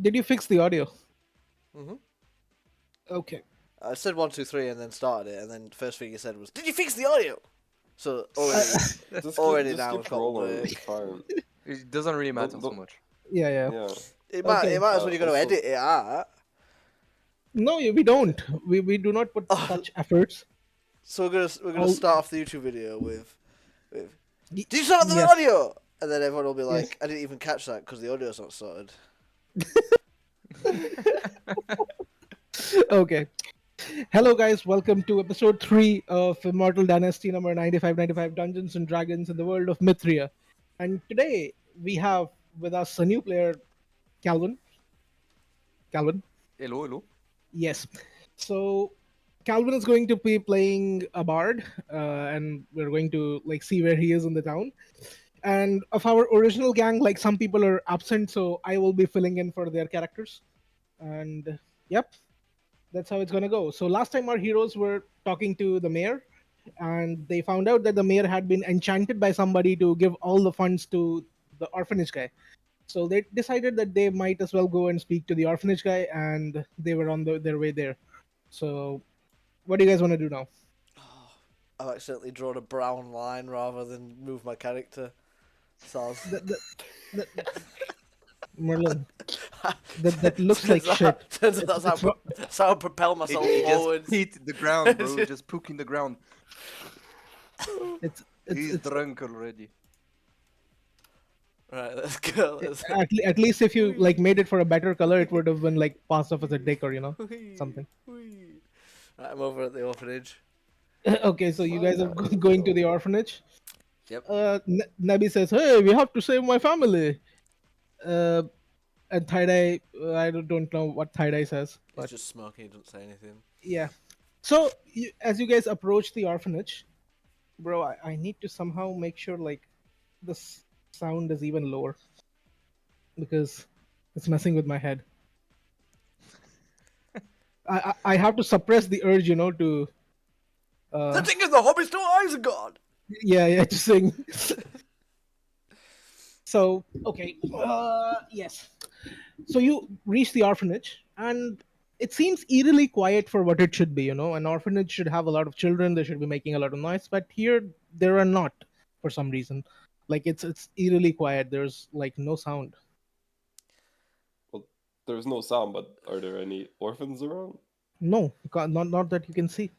Did you fix the audio? Mm-hmm. Okay. I said 1, 2, 3, and then started it, and then the first thing you said was, "Did you fix the audio?" So Uh, already Just now keep it's got rolling. It's work. fine. It doesn't really matter so Don't. much. yeah, yeah. Yeah. It Okay. matters when you're going to Also, edit it out. No, we don't. We do not put such efforts. So we're gonna All start off the YouTube video with "Did you sort out the yes, audio?" And then everyone will be yes. like, "I didn't even catch that because the audio's not sorted." Okay. Hello, guys. Welcome to episode 3 of Immortal Dynasty number 9595 Dungeons and Dragons in the world of Mithria. And today we have with us a new player, Calvin. Calvin. Hello, hello. Yes. So Calvin is going to be playing a bard, and we're going to like see where he is in the town. And of our original gang, like some people are absent, so I will be filling in for their characters. And yep, that's how it's gonna go. So last time our heroes were talking to the mayor, and they found out that the mayor had been enchanted by somebody to give all the funds to the orphanage guy. So they decided that they might as well go and speak to the orphanage guy, and they were on their way there. So, what do you guys want to do now? I've accidentally drawn a brown line rather than move my character. Soz. The Merlin, that looks like shit. Turns out It's that's it's ro- that's how I propel myself He forwards. just hit the ground, bro. Just poking the ground. it's He's it's drunk already. Right, let's go. at least if you like made it for a better color, it would have been like passed off as a dick or something. Right, I'm over at the orphanage. Okay, so you guys are going to the orphanage. Yep. Nabi says, "Hey, we have to save my family." Uh, and Tie-Dye, I don't know what Tie-Dye says, He's but just smoking. He doesn't say anything. yeah. So as you guys approach the orphanage, bro, I need to somehow make sure like this sound is even lower because it's messing with my head. I have to suppress the urge, to The uh thing is, the Hobbit's two eyes are gone. yeah to sing. So okay, yes. So you reach the orphanage, and it seems eerily quiet for what it should be. An orphanage should have a lot of children. They should be making a lot of noise, but here there are not for some reason. Like it's eerily quiet. There's like no sound. well, there's no sound, but are there any orphans around? No, not that you can see.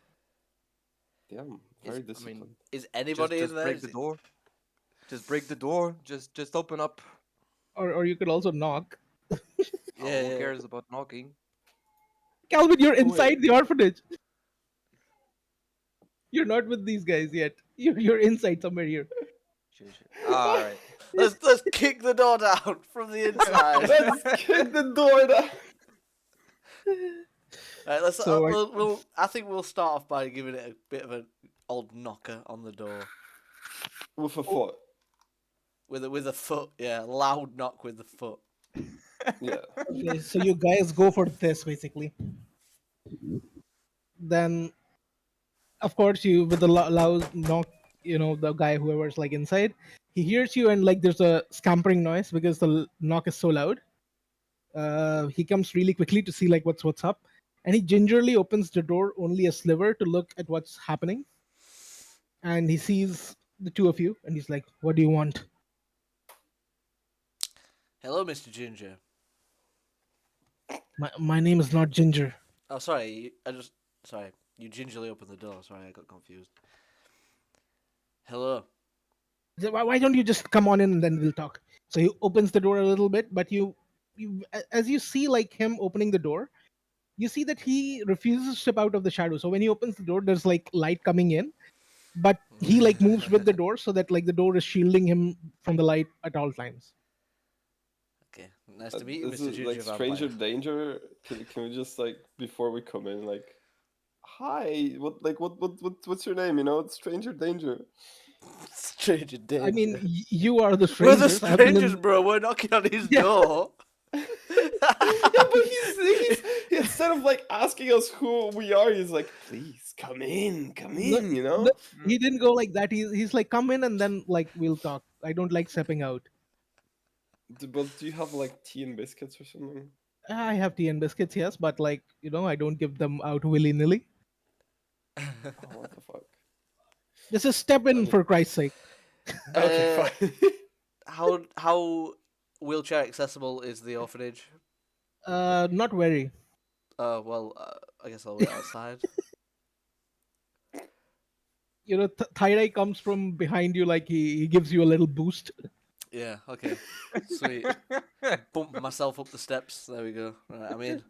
Damn, Is- very I disciplined. Is anybody in Just there? break the door. Just break the door. Just open up. Or you could also knock. Oh, Yeah, who yeah. cares about knocking? Calvin, you're inside Wait. the orphanage. You're not with these guys yet. You're inside somewhere here. Shit. All right. Let's kick the door down from the inside. Let's kick the door down. Right, let's. So I think we'll start off by giving it a bit of an old knocker on the door With a foot. with a foot. Yeah, loud knock with the foot. Yeah. okay, so you guys go for this basically. Then of course you with the loud knock, the guy whoever's like inside, he hears you and like there's a scampering noise because the knock is so loud. He comes really quickly to see like what's up, and he gingerly opens the door only a sliver to look at what's happening, and he sees the two of you and he's like, what do you want? Hello, Mr. Ginger. My name is not Ginger. Oh, sorry. Sorry. You gingerly opened the door. Sorry, I got confused. Hello. Why don't you just come on in and then we'll talk? So he opens the door a little bit, but as you see like him opening the door, you see that he refuses to step out of the shadow. So when he opens the door, there's like light coming in, but he like moves with the door so that like the door is shielding him from the light at all times. Okay. Nice to meet you, This Mr. is Ginger like stranger Vampire. danger. Can we just like before we come in like, hi, what's your name? It's stranger danger. Stranger danger. I mean, you are the we're the strangers. I've been strangers, in- bro. We're knocking on his Yeah. door. Yeah, but he's instead of like asking us who we are, he's like, please come in, No, no, he didn't go like that. He's like, come in and then like we'll talk. I don't like stepping out. But do you have like tea and biscuits or something? I have tea and biscuits, yes, but like I don't give them out willy nilly. Oh, what the fuck? This is step I in mean, for Christ's sake. okay, Uh, fine. how wheelchair accessible is the orphanage? Not very. Well, I guess I'll wait outside. Thyre comes from behind you, like he gives you a little boost. Yeah, okay. Sweet. Bump myself up the steps. There we go. Right, I'm in.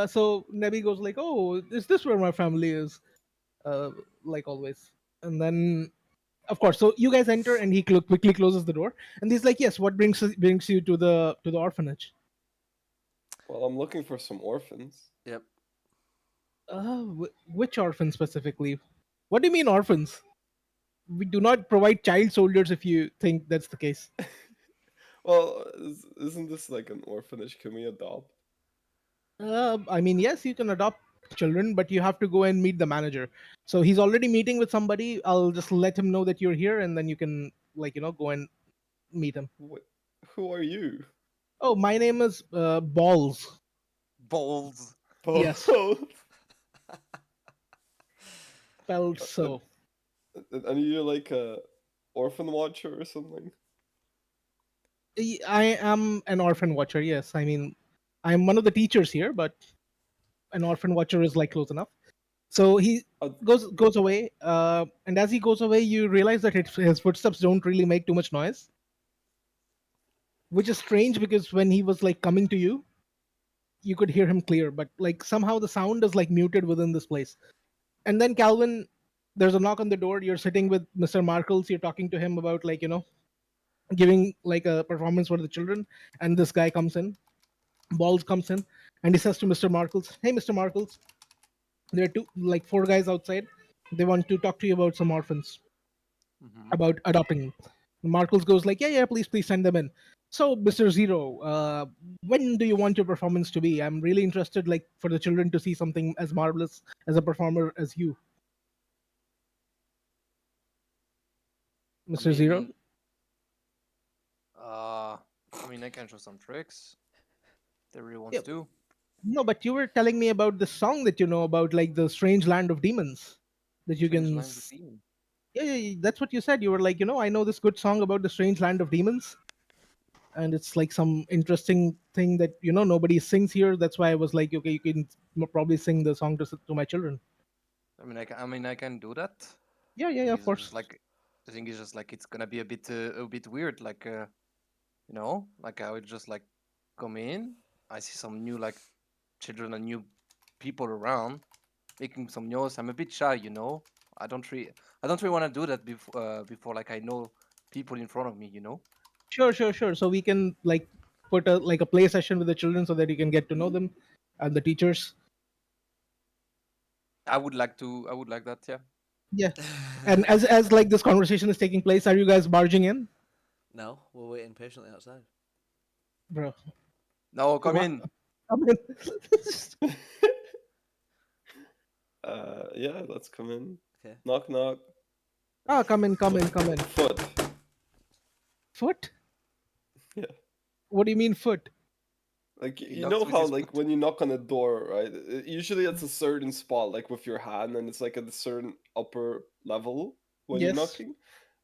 So Nebi goes like, "Oh, is this where my family is?" Uh, like always. And then, of course, so you guys enter, and he quickly closes the door, and he's like, "Yes, what brings you to the orphanage?" Well, I'm looking for some orphans. Yep. Which orphans specifically? What do you mean orphans? We do not provide child soldiers. If you think that's the case. Well, isn't this like an orphanage? Can we adopt? I mean, yes, you can adopt children, but you have to go and meet the manager. So he's already meeting with somebody. I'll just let him know that you're here, and then you can go and meet him. What? Who are you? Oh, my name is Balls. Balls. Yes, Both. spelled so. And you're like a orphan watcher or something? I am an orphan watcher. Yes, I mean, I'm one of the teachers here, but an orphan watcher is like close enough. So he Uh, goes away, and as he goes away, you realize that his footsteps don't really make too much noise, which is strange because when he was like coming to you, you could hear him clear, but like somehow the sound is like muted within this place. And then Calvin, there's a knock on the door. You're sitting with Mr. Markles. You're talking to him about giving like a performance for the children, and this guy comes in. Balls comes in, and he says to Mr. Markles, "Hey, Mr. Markles, there are four guys outside. They want to talk to you about some orphans, Mm-hmm. about adopting them." Markles goes like, "Yeah, please send them in." So, Mr. Zero, when do you want your performance to be? I'm really interested, like, for the children to see something as marvelous as a performer as you, I Mr. Zero. mean, Uh, I mean, I can show some tricks. They really Yeah, wants to. no, but you were telling me about the song that you know about, like the strange land of demons, that you Strange can. land of demon. Yeah, that's what you said. You were like, I know this good song about the strange land of demons, and it's like some interesting thing that nobody sings here. That's why I was like, okay, you can probably sing the song to my children. I mean, I can do that. Yeah, Thing of is just course. like, the thing is just like it's gonna be a bit weird. Like, like I would just like come in. I see some new like children and new people around making some noise. I'm a bit shy, you know. I don't really want to do that before like I know people in front of me, you know. Sure. So we can like put a play session with the children so that you can get to know them and the teachers. I would like that, yeah. Yeah. And as like this conversation is taking place, are you guys barging in, no, we're waiting patiently outside. bro? No, come What? in. Come in. Yeah, let's come in. Okay. Knock knock. Come in, come in. Foot. Foot? Yeah. What do you mean foot? Like He you knocks know with how his like foot. when you knock on a door, right? Usually it's a certain spot, like with your hand, and it's like at a certain upper level when you're Yes. knocking.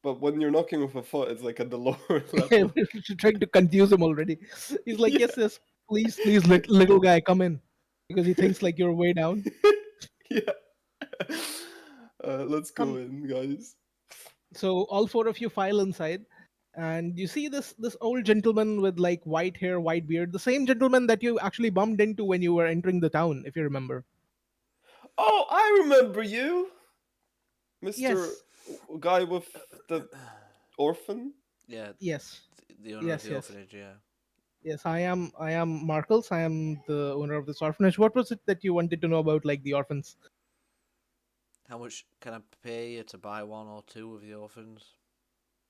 But when you're knocking with a foot, it's like at the lower Yeah, level. we're trying to confuse him already. He's like, Yeah. yes, please, little guy, come in, because he thinks like you're way down. Yeah. Let's go Come. in, guys. So all four of you file inside, and you see this old gentleman with like white hair, white beard, the same gentleman that you actually bumped into when you were entering the town, if you remember. Oh, I remember you, Mister Yes, Guy with the orphan. Yeah, yes, the owner of yes, the yes, orphanage. Yeah. yes. I am Markles. I am the owner of this orphanage. What was it that you wanted to know about, like the orphans? How much can I pay you to buy one or two of the orphans?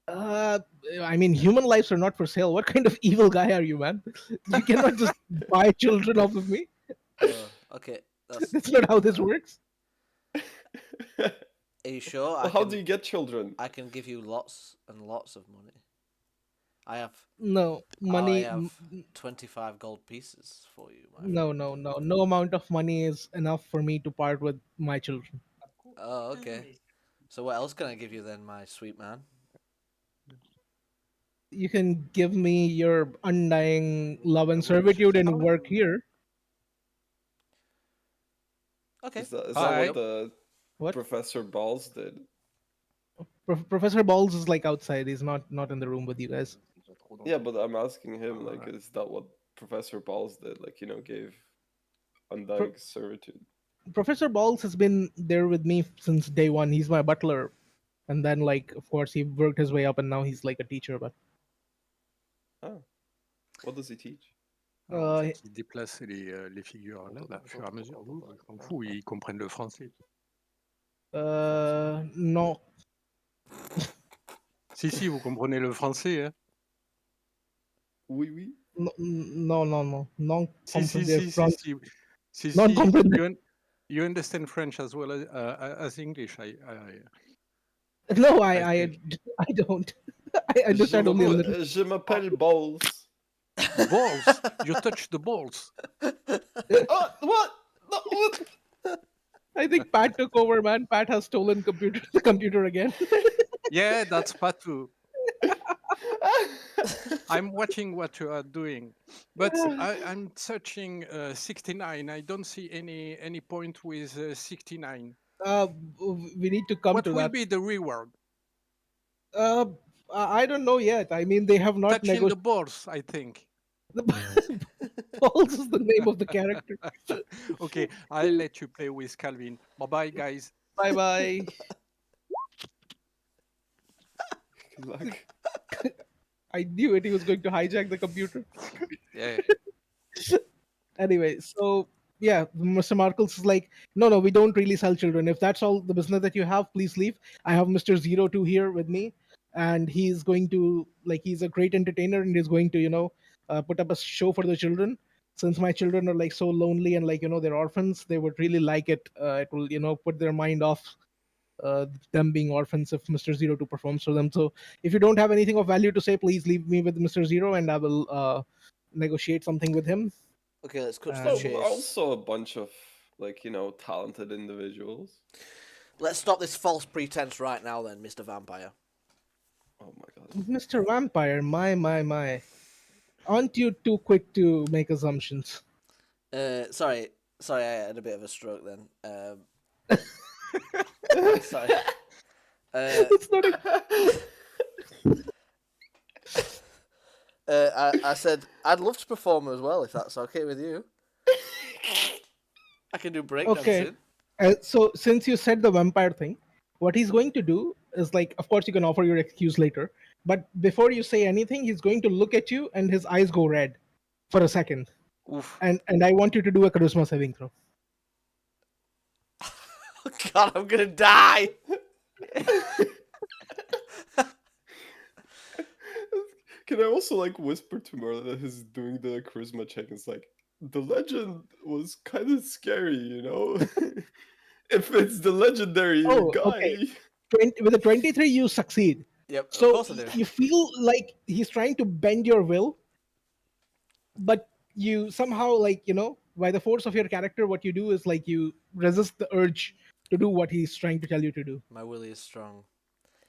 Uh, I mean, human lives are not for sale. What kind of evil guy are you, man? You cannot just buy children off of me. Oh, okay. That's. That's not how this works. Are you sure? Well, how do you get children? I can give you lots and lots of money. I have No I money. have 25 gold pieces for you, my No, friend. no, no. No amount of money is enough for me to part with my children. Oh, okay. So what else can I give you then, my sweet man? You can give me your undying love and Oui, je servitude sais and parler. work here. Okay, Is that sign me what Hi. up. the What? Professor Balls did? Professor Balls is like outside. He's not in the room with you guys. Yeah, but I'm asking him, like, Ouais. is that what Professor Balls did? Like, gave Pro- undying servitude. Professor Balls has been there with me since day one. He's my butler, and then like of course he worked his way up, and now he's like a teacher. But Oh, what does he teach? Alors, en uh, fait, ils déplacent les figures là, au fur et à mesure. Vous, je m'en fous, ils comprennent le français. no, Si, vous comprenez le français, hein? Oui, oui. no, non Si, si, comprende si, si, France, si. Si, non si, comprende. you understand French as well as English. No, I think. I don't. I understand only a little. Je m'appelle Balls. Balls! You touch the balls! Oh, what? No, what? I think Pat took over, man. Pat has stolen the computer again. Yeah, that's Patu. I'm watching what you are doing, but I'm searching 69. I don't see any point with 69. uh, we need to come What to will that. be the reward? Uh, I don't know yet. I mean, they have not Touching the negotiated. balls, I think. Balls is the name of the character. Okay, I'll let you play with Calvin. Bye bye, guys. Bye bye. Good luck. I knew it. He was going to hijack the computer. Yeah. Anyway, so yeah, Mr. Markles is like, no, we don't really sell children. If that's all the business that you have, please leave. I have Mr. Zero Two here with me, and he's going to like he's a great entertainer, and he's going to put up a show for the children. Since my children are like so lonely and like they're orphans, they would really like it. It will put their mind off them being orphans if Mr. Zero Two performs for them. So if you don't have anything of value to say, please leave me with Mr. Zero, and I will negotiate something with him. Okay, let's cut to the And Oh, but chase. also a bunch of, like, talented individuals. Let's stop this false pretense right now, then, Mr. Vampire. Oh my god. Mr. Vampire, my. Aren't you too quick to make assumptions? Sorry, I had a bit of a stroke then. Sorry. It's not I said I'd love to perform as well if that's okay with you. I can do breakdancing. okay. So since you said the vampire thing, what he's going to do is like, of course, you can offer your excuse later, but before you say anything, he's going to look at you and his eyes go red for a second, Oof. and I want you to do a charisma saving throw. Oh God, I'm gonna die. Can I also like whisper to Merlin that he's doing the charisma check? It's like the legend was kind of scary, if it's the legendary Oh, guy. okay. With a 23, you succeed. Yep, of So course I do. you feel like he's trying to bend your will, but you somehow like by the force of your character, what you do is like you resist the urge to do what he's trying to tell you to do. My will is strong.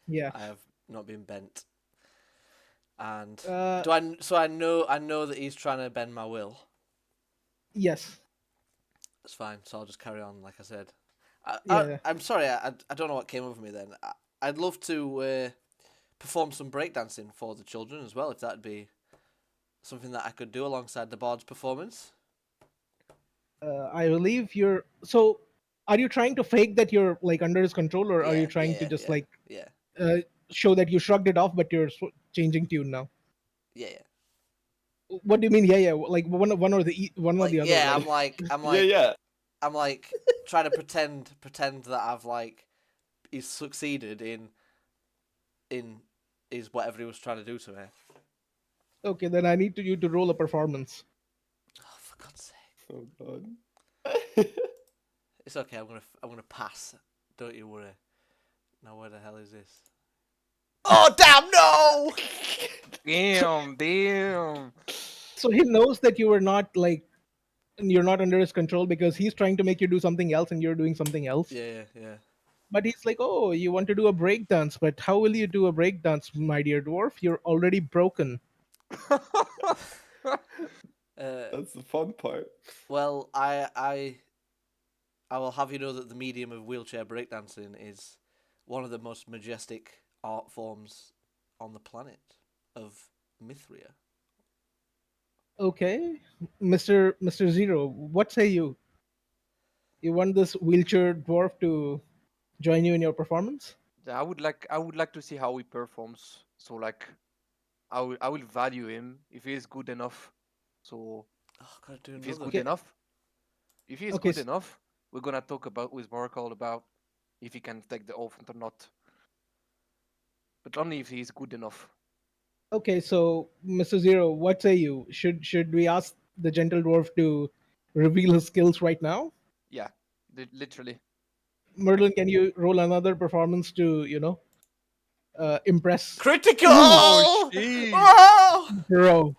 Yeah. I have not been bent. And Uh, I know that he's trying to bend my will. yes. It's fine. So I'll just carry on, like I said. Yeah. I'm sorry. I don't know what came over me then. I'd love to perform some breakdancing for the children as well, if that'd be something that I could do alongside the bard's performance. I believe you're. So, are you trying to fake that you're like under his control, or are you Yeah, trying to just like yeah, show that you shrugged it off, but you're changing tune now? yeah. What do you mean? Yeah. Like one or one or Like, the other. yeah, Right? Yeah. I'm like trying to pretend that I've like he's succeeded in is whatever he was trying to do to me. Okay, then I need you to roll a performance. Oh, for God's sake! Oh god. It's okay. I'm gonna pass. Don't you worry. Now where the hell is this? Oh damn! No. Damn. So he knows that you were not like you're not under his control because he's trying to make you do something else and you're doing something else. Yeah. But he's like, oh, you want to do a break dance, but how will you do a break dance, my dear dwarf? You're already broken. That's the fun part. Well, I will have you know that the medium of wheelchair breakdancing is one of the most majestic art forms on the planet of Mithria. Okay, Mr. Zero, what say you? You want this wheelchair dwarf to join you in your performance? Yeah, I would like to see how he performs. So like I will value him if he is good enough. So Oh, gotta do if he's another. good Okay, enough, if he is okay, good enough, we're gonna talk about with Markle about if he can take the orphan or not. But only if he is good enough. okay. So, Mr. Zero, what say you? Should we ask the gentle dwarf to reveal his skills right now? Yeah, literally. Merlin, can you roll another performance to impress Critical! Oh jeez. Oh! Bro?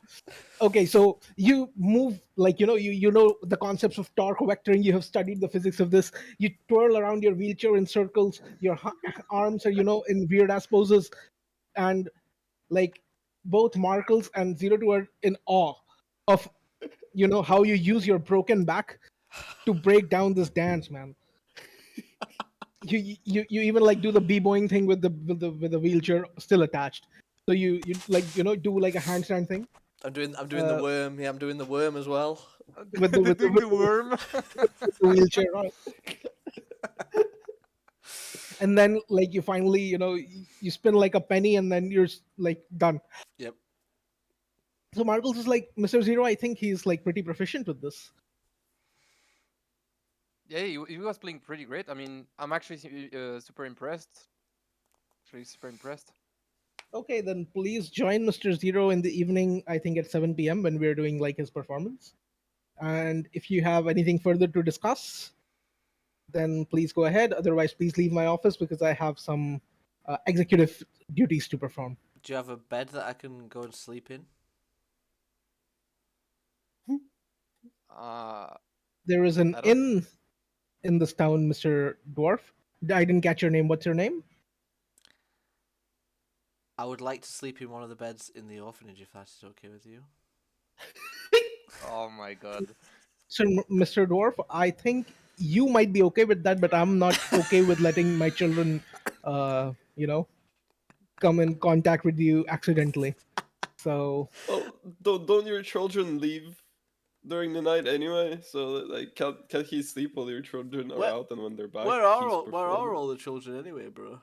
Okay, so you move like you know the concepts of torque vectoring. You have studied the physics of this. You twirl around your wheelchair in circles. Your arms are in weird ass poses, and like both Markles and Zero Two are in awe of how you use your broken back to break down this dance, man. You even like do the b-boying thing with the wheelchair still attached. So you like do like a handstand thing I'm doing the uh, worm. Yeah, I'm doing the worm as well. with the with the, Doing with the the, worm. with the wheelchair on. And then like you finally you spin like a penny and then you're like done. Yep. So Marbles is like, Mr. Zero, I think he's like pretty proficient with this. Yeah, he was playing pretty great. I mean, I'm actually super impressed. Actually, super impressed. Okay, then please join Mr. Zero in the evening, I think at 7 p.m. when we're doing like his performance. And if you have anything further to discuss, then please go ahead. Otherwise, please leave my office because I have some executive duties to perform. Do you have a bed that I can go and sleep in? Uh, There is an I don't. inn in this town, Mr. Dwarf. I didn't catch your name. What's your name? I would like to sleep in one of the beds in the orphanage if that is okay with you. Oh my god. Sir, Mr. Dwarf, I think you might be okay with that, but I'm not okay with letting my children, uh, you know, come in contact with you accidentally. So, Well, don't your children leave during the night anyway? So like, can't he sleep while your children are Where out, and when they're back, where are he's where are performing? all the children anyway, bro?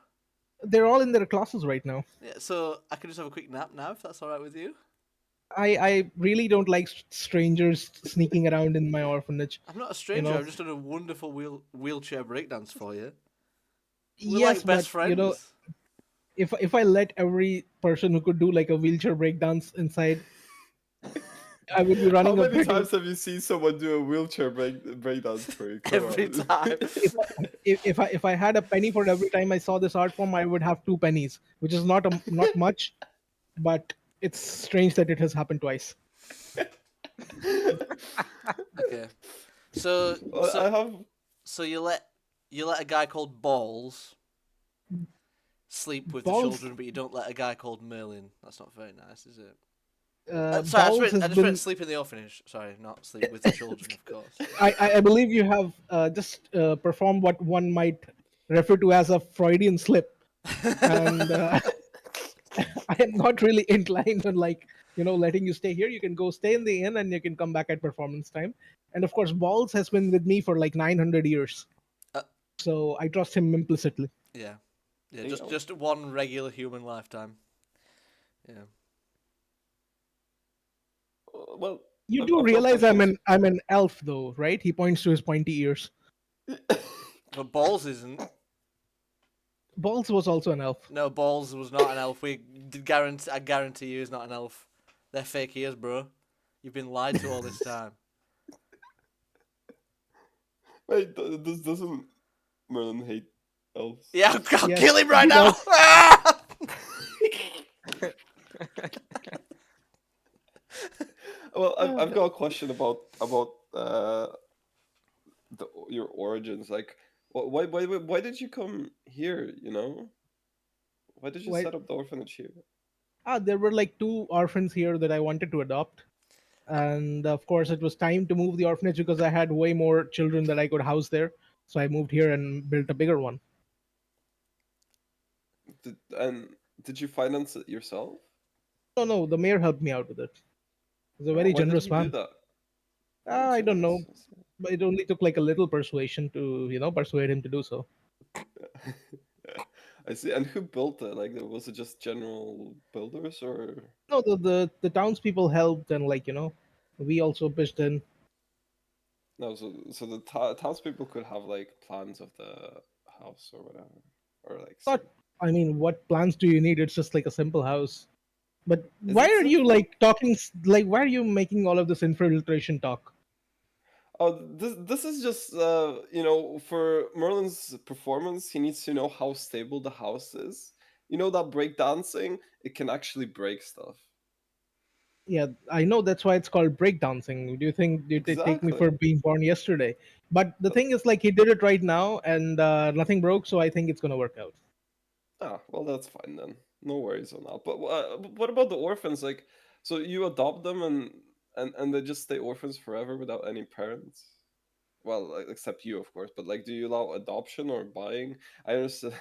they're all in their classes right now. Yeah, so I could just have a quick nap now if that's all right with you. I really don't like strangers sneaking around in my orphanage. I'm not a You stranger. know, I've just done a wonderful wheelchair breakdance for you. We're yes, like but best friends. if I let every person who could do like a wheelchair breakdance inside, I would be How running a many pretty. times have you seen someone do a wheelchair breakdance for you? Come Every on. time. If I had a penny for every time I saw this art form, I would have 2 pennies, which is not much, but it's strange that it has happened twice. Okay. So Well, so I have. so you let a guy called Balls sleep with the Balls children, but you don't let a guy called Merlin. That's not very nice, is it? Sorry, Balls I has just meant been. sleep in the orphanage. Sorry, not sleep with the children, of course. I believe you have just performed what one might refer to as a Freudian slip, and I am not really inclined on like letting you stay here. You can go stay in the inn, and you can come back at performance time. And of course, Balls has been with me for like 900 years, Uh, so I trust him implicitly. yeah, yeah, You just one regular human lifetime. Yeah. Well, You I've, do I've also realize I'm close. an elf, though, right? He points to his pointy ears. But Balls isn't. Balls was also an elf. No, Balls was not an elf. We did guarantee. I guarantee you, he's not an elf. They're fake ears, bro. You've been lied to all this time. Wait, doesn't Merlin hate elves? Yeah, I'll Yes, kill him right he now. does. Ah! Well, I've Uh, got a question about your origins. Like, why did you come here? You know, why did you why? set up the orphanage here? There were like two orphans here that I wanted to adopt, and of course, it was time to move the orphanage because I had way more children that I could house there. So I moved here and built a bigger one. And did you finance it yourself? No, no, the mayor helped me out with it. He's a Oh, very why did generous he do man. that? Oh, I don't know, generous. but it only took like a little persuasion to persuade him to do so. I see. And who built it? Like, was it just general builders or? No, the townspeople helped, and we also pitched in. No, so the townspeople could have like plans of the house or whatever, or like Not, say, I mean, what plans do you need? It's just like a simple house. But is why it are you simple? like talking? Like, why are you making all of this infiltration talk? Oh, this is just for Merlin's performance, he needs to know how stable the house is. You know that breakdancing, it can actually break stuff. Yeah, I know that's why it's called breakdancing. Do you think they take me Exactly. for being born yesterday? But the But thing is, like, he did it right now, and nothing broke, so I think it's gonna work out. well, that's fine then. No worries on that. But what about the orphans? Like, so you adopt them and they just stay orphans forever without any parents? Well, like, except you, of course. But like, do you allow adoption or buying? I understand.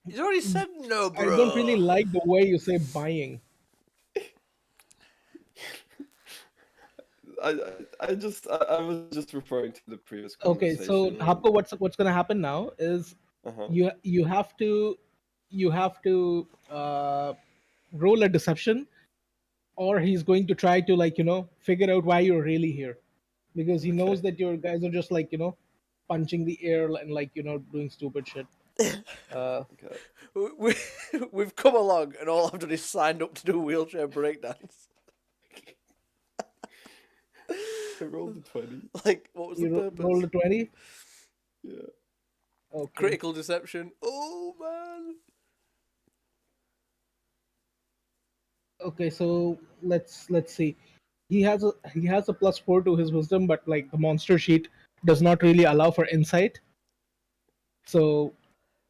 He's already said no, I don't really bro. like the way you say buying. I was just referring to the previous Okay, so conversation when. Hapko, what's gonna happen now is Uh huh. you have to roll a deception, or he's going to try to figure out why you're really here, because he Okay. knows that your guys are just punching the air and doing stupid shit. Uh, Okay. We, we've come along, and all I've done is signed up to do wheelchair breakdance. I rolled a 20. Like, what was the roll purpose? a 20. Yeah. Okay. Critical deception. Oh man. Okay, so let's see. He has a +4 to his wisdom, but like the monster sheet does not really allow for insight. So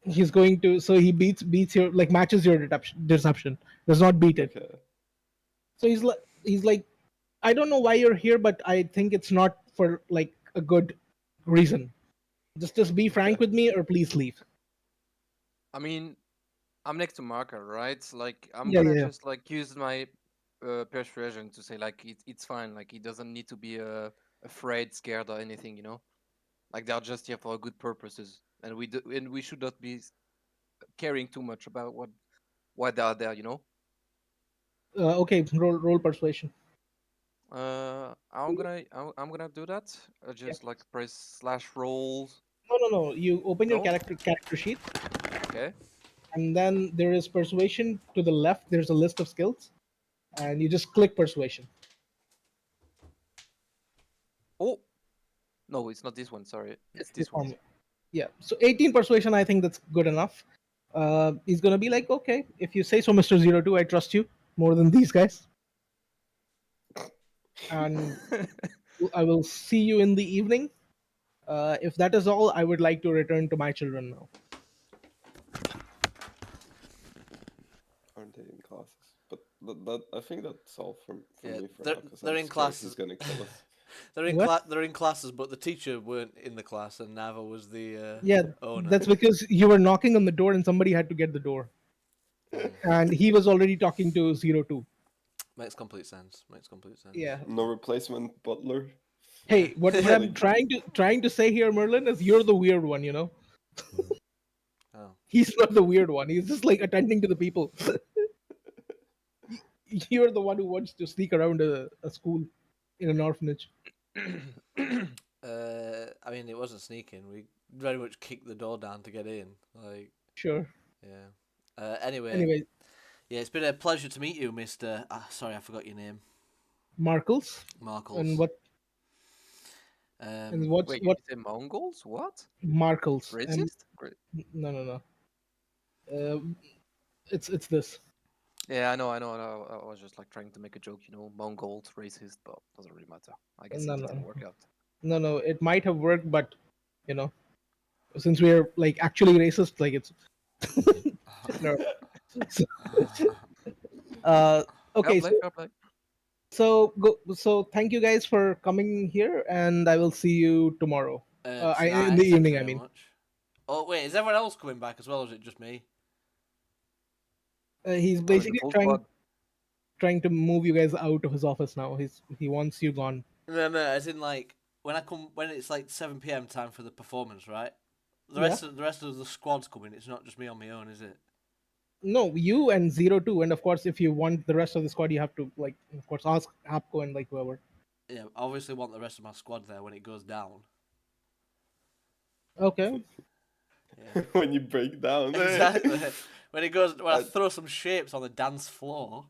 he's going to so he beats your like matches your deception, does not beat it. Okay. So he's like, I don't know why you're here, but I think it's not for like a good reason. Just be Okay. frank with me, or please leave. I mean, I'm next to Marker, right? Like, I'm Yeah, gonna yeah, yeah. just like use my persuasion to say like it's fine. Like, he doesn't need to be afraid, scared, or anything. You know, like they're just here for good purposes, and we should not be caring too much about why they are there. You know. Okay, roll persuasion. I'm gonna do that. Yeah. Just like press slash rolls. No, no, no. You open your No. character sheet, Okay. and then there is persuasion to the left. There's a list of skills, and you just click persuasion. Oh no, it's not this one. Sorry, It's it's this this one. one. Yeah. So 18 persuasion, I think that's good enough. He's gonna be like, okay, if you say so, Mr. 02, I trust you more than these guys, and I will see you in the evening. If that is all, I would like to return to my children now. Aren't they in classes? But that I think that's all for Yeah, me for they're now because they're I'm in scared he's classes. gonna kill us. What? They're in classes, but the teacher weren't in the class, and Nava was the Yeah, owner. that's because you were knocking on the door and somebody had to get the door, and he was already talking to 02. Makes complete sense. Makes complete sense. Yeah. No replacement butler. Yeah. Hey, what I'm Like, trying to say here, Merlin, is you're the weird one. Oh. He's not the weird one. He's just like attending to the people. You're the one who wants to sneak around a school in an orphanage. I mean, it wasn't sneaking. We very much kicked the door down to get in. Like, Sure. yeah. Anyway, Anyway, yeah, it's been a pleasure to meet you, Mister. Sorry, I forgot your name, Markles, and Markles. what and Um, what's Wait, you what say Mongols? What? Markles? And Racist? no, no, no. Uh, it's this. Yeah, I know. I was just like trying to make a joke, Mongols, racist, but doesn't really matter. I guess No, it no, didn't work out. no. It might have worked, but you know, since we're like actually racist, like it's no. So, uh, Fair okay, play, so fair play. thank you guys for coming here, and I will see you tomorrow. In Tonight, the thank you evening, I very mean. much. Oh wait, is everyone else coming back as well, or is it just me? He's Coming the basically full trying squad. to move you guys out of his office now. He wants you gone. No, no, as in like when it's like 7 p.m. time for the performance, right? Yeah. The rest of the squad's coming. It's not just me on my own, is it? No, you and Zero Two, and of course, if you want the rest of the squad, you have to like, of course, ask Hapko and like whoever. Yeah, I obviously want the rest of my squad there when it goes down. Okay. Yeah, When you break down, exactly. When I I, throw some shapes on the dance floor.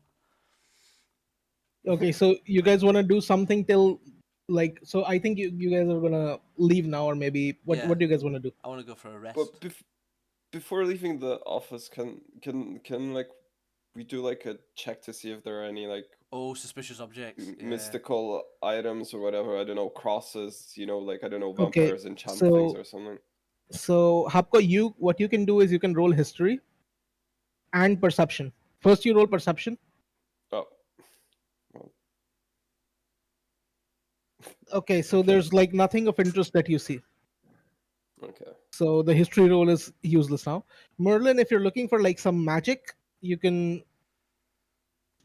Okay. So you guys want to do something till like? So I think you guys are gonna leave now, or maybe Yeah, what do you guys want to do? I want to go for a but rest. before leaving the office, can like we do like a check to see if there are any like Oh, suspicious objects. Yeah. mystical items or whatever? I don't know, crosses. Like I don't know, Okay. vampires enchant things So or something. Hapko, you what you can do is you can roll history and perception. First, you roll perception. Oh, well, Okay. So okay, there's like nothing of interest that you see. okay. So the history roll is useless now. Merlin, if you're looking for like some magic, you can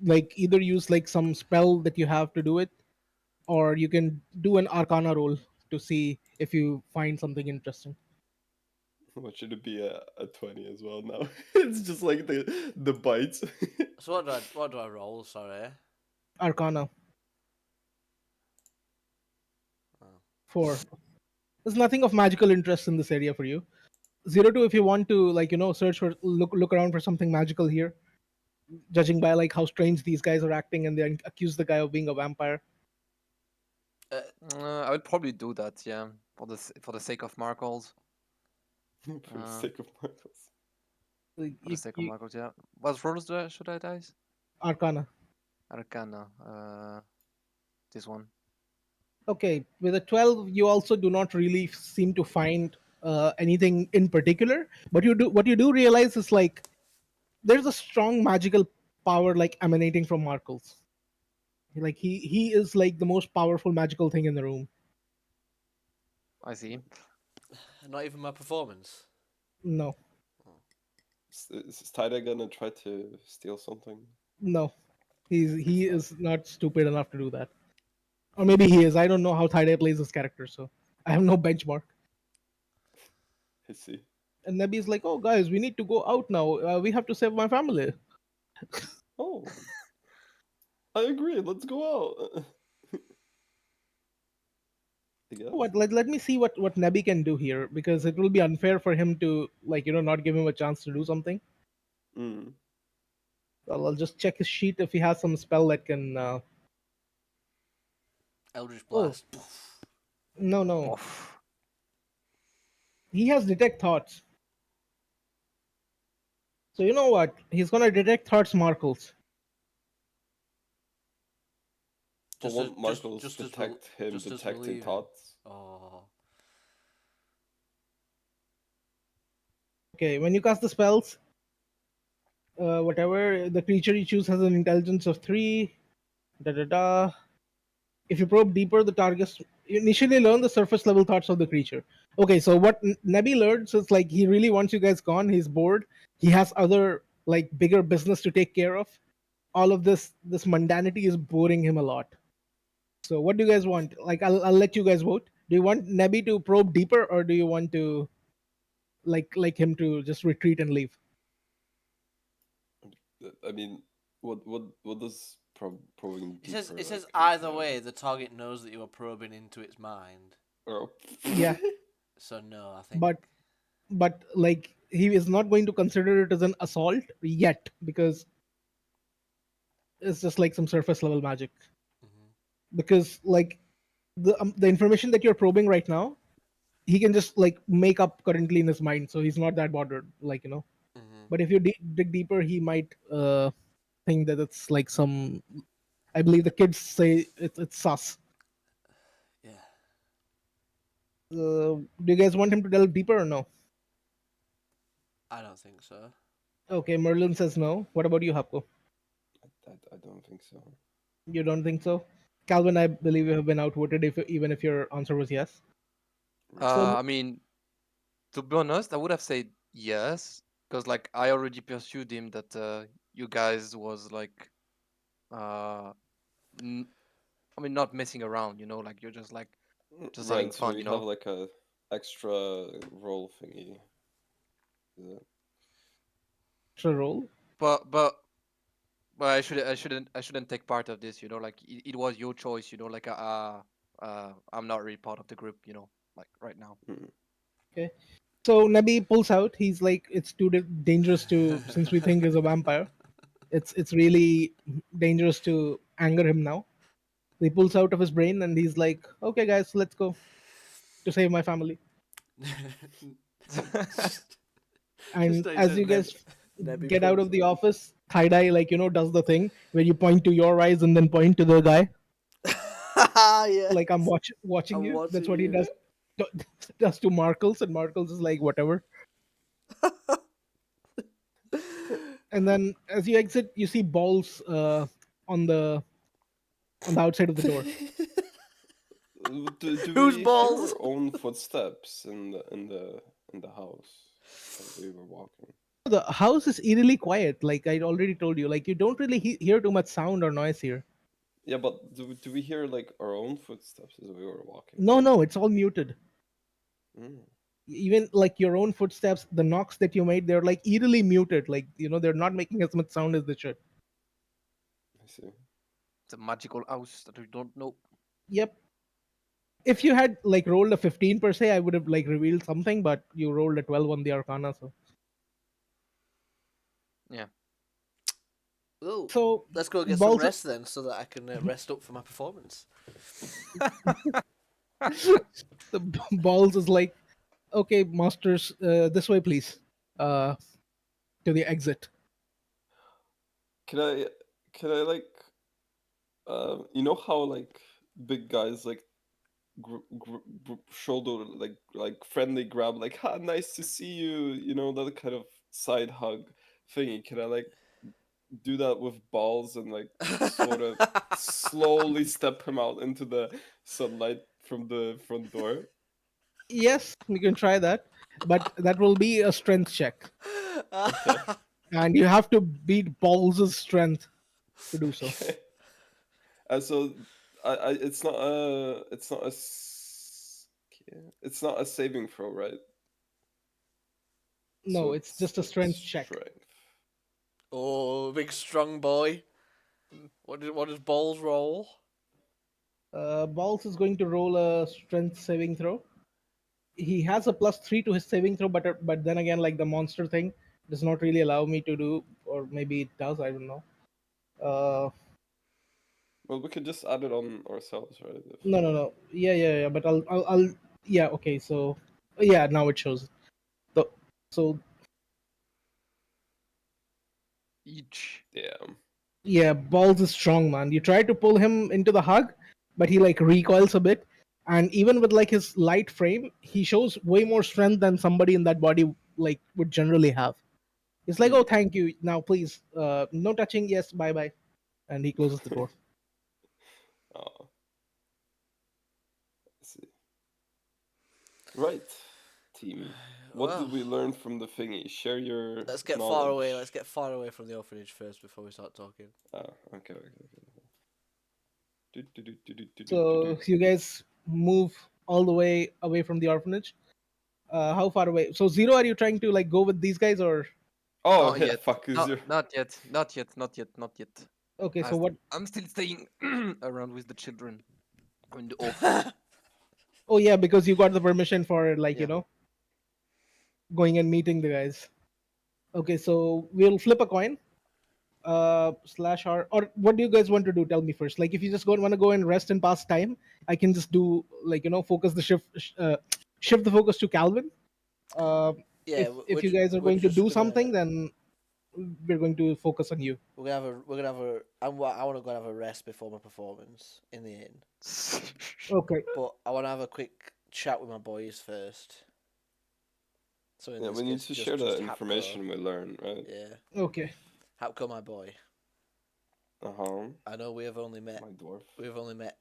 like either use like some spell that you have to do it, or you can do an arcana roll to see if you find something interesting. What should it be a 20 as well now? It's just like the bites. So what do I roll? Sorry. Arcana Oh. 4. There's nothing of magical interest in this area for you. 02, if you want to like search for look around for something magical here, judging by like how strange these guys are acting and they accuse the guy of being a vampire. Uh, I would probably do that, yeah, for the sake of Markles. For the Uh, sake of Marcos. Like, for the sake of Markles, yeah. What rolls should I dice? Arcana. Arcana. This one. Okay, with a 12, you also do not really seem to find anything in particular. But what you do realize is like there's a strong magical power like emanating from Markles. Like he is like the most powerful magical thing in the room. I see. not even my performance. No, Is Tyda gonna try to steal something? no, he It's not. is not stupid enough to do that. Or maybe he is. I don't know how Tide plays this character, so I have no benchmark. I see. And Nebi is like, "Oh, guys, we need to go out now. We have to save my family." Oh, I agree. Let's go out. I guess. Let me see what Nebi can do here because it will be unfair for him to like not give him a chance to do something. Mm. Well, I'll just check his sheet if he has some spell that can. Eldritch Oh Blast. Poof. no, Oof. he has detect thoughts. So you know what? He's gonna detect thoughts, Markles. I want Marcos detect him just as we're detecting leaving. thoughts. Oh. Okay, when you cast the spells, whatever the creature you choose has an intelligence of 3. Da da da. If you probe deeper, the targets initially learn the surface level thoughts of the creature. Okay, so what Nebi learns is like he really wants you guys gone. He's bored. He has other like bigger business to take care of. All of this mundanity is boring him a lot. So what do you guys want? Like I'll let you guys vote. Do you want Nebi to probe deeper, or do you want to like him to just retreat and leave? I mean, what does probing deeper It says like either entail? way, the target knows that you are probing into its mind. Oh. Yeah, So no, I think. but like he is not going to consider it as an assault yet because it's just like some surface level magic. Hmm. Because like the information that you're probing right now, he can just like make up currently in his mind, so he's not that bothered. Like. Hmm. But if you dig deeper, he might think that it's like some. I believe the kids say it's sus. Yeah. Do you guys want him to delve deeper or no? I don't think so. Okay, Merlin says no. What about you, Hapko? I don't think so. You don't think so? Calvin, I believe you have been outvoted even if your answer was yes. So I mean, to be honest, I would have said yes, because like I already pursued him that you guys was like, uh, n- I mean, not messing around, like you're just like just having Right, so fun, we have like a extra roll thingy. Is it? extra roll. But I shouldn't take part of this, like it was your choice, like I'm not really part of the group, like right now. Hmm. Okay. So Nabi pulls out. He's like, it's too dangerous to since we think he's a vampire. It's really dangerous to anger him now. He pulls out of his brain and he's like, okay, guys, let's go to save my family. Just And like as you guys Nebby get out pulls of the out. office, Tie Dye, like, does the thing where you point to your eyes and then point to the guy. Yes. Like, I'm watching I'm you. That's watching what he you. does. Does to Markles, and Markles is like, whatever. And then as you exit, you see balls on the outside of the door. Do Whose we hear balls? our own footsteps in the house as we were walking? The house is eerily quiet. Like I already told you, like you don't really hear too much sound or noise here. Yeah, but do we hear like our own footsteps as we were walking? No, it's all muted. Mm, Even like your own footsteps, the knocks that you made, they're like eerily muted. Like they're not making as much sound as they should. I see. It's a magical house that we don't know. Yep. If you had like rolled a 15 per se, I would have like revealed something, but you rolled a 12 on the Arcana, so Yeah. Oh, so let's go get some balls. rest then, so that I can rest up for my performance. The balls is like, okay, masters, this way, please, uh, to the exit. Can I like you know how like big guys like shoulder like friendly grab like nice to see you, that kind of side hug thingy. Can I like do that with balls and like sort of slowly step him out into the sunlight from the front door? Yes, we can try that, but that will be a strength check, Okay. and you have to beat balls' strength to do so. Okay. So it's not a saving throw, right? No, So it's it's just a just strength check. strength. Oh, big strong boy. What does balls roll? Balls is going to roll a strength saving throw. He has a +3 to his saving throw, but then again, like the monster thing does not really allow me to do, or maybe it does. I don't know. Uh, Well, we could just add it on ourselves, right? no. Yeah. But I'll. Yeah. Okay. So, yeah. Now it shows. So, so Each. Yeah. yeah, balls is strong, man. You try to pull him into the hug, but he like recoils a bit. And even with like his light frame, he shows way more strength than somebody in that body like would generally have. He's like, Hmm. "Oh, thank you. Now, please, no touching. Yes, bye bye." And he closes the door. Oh, I see. Right, team. What Well, did we learn from the thingy? Share your let's get far away. Let's knowledge. get far away from the orphanage first before we start talking. Ah, okay. So you guys move all the way away from the orphanage. How far away? So Zero, are you trying to like go with these guys or? Oh Not yeah, yet. fuck is your. Not yet. Not yet. Not yet. Not yet. Okay, so what? I'm still staying around with the children. I mean the orphans. Oh yeah, because you got the permission for like Yeah. going and meeting the guys. Okay, so we'll flip a coin. Slash or what do you guys want to do? Tell me first. Like if you just want to go and rest and pass time, I can just do like focus the shift the focus to Calvin. Uh, Yeah, if you we're guys are we're going to just do gonna something, then we're going to focus on you. We're gonna have a. I want to go and have a rest before my performance in the inn, Okay. but I want to have a quick chat with my boys first. So in Yeah, this we need case, to share the just Hapko. information we learn, right? Yeah, Okay. Hapko, my boy. Uh huh. I know we have only met. My dwarf. We've only met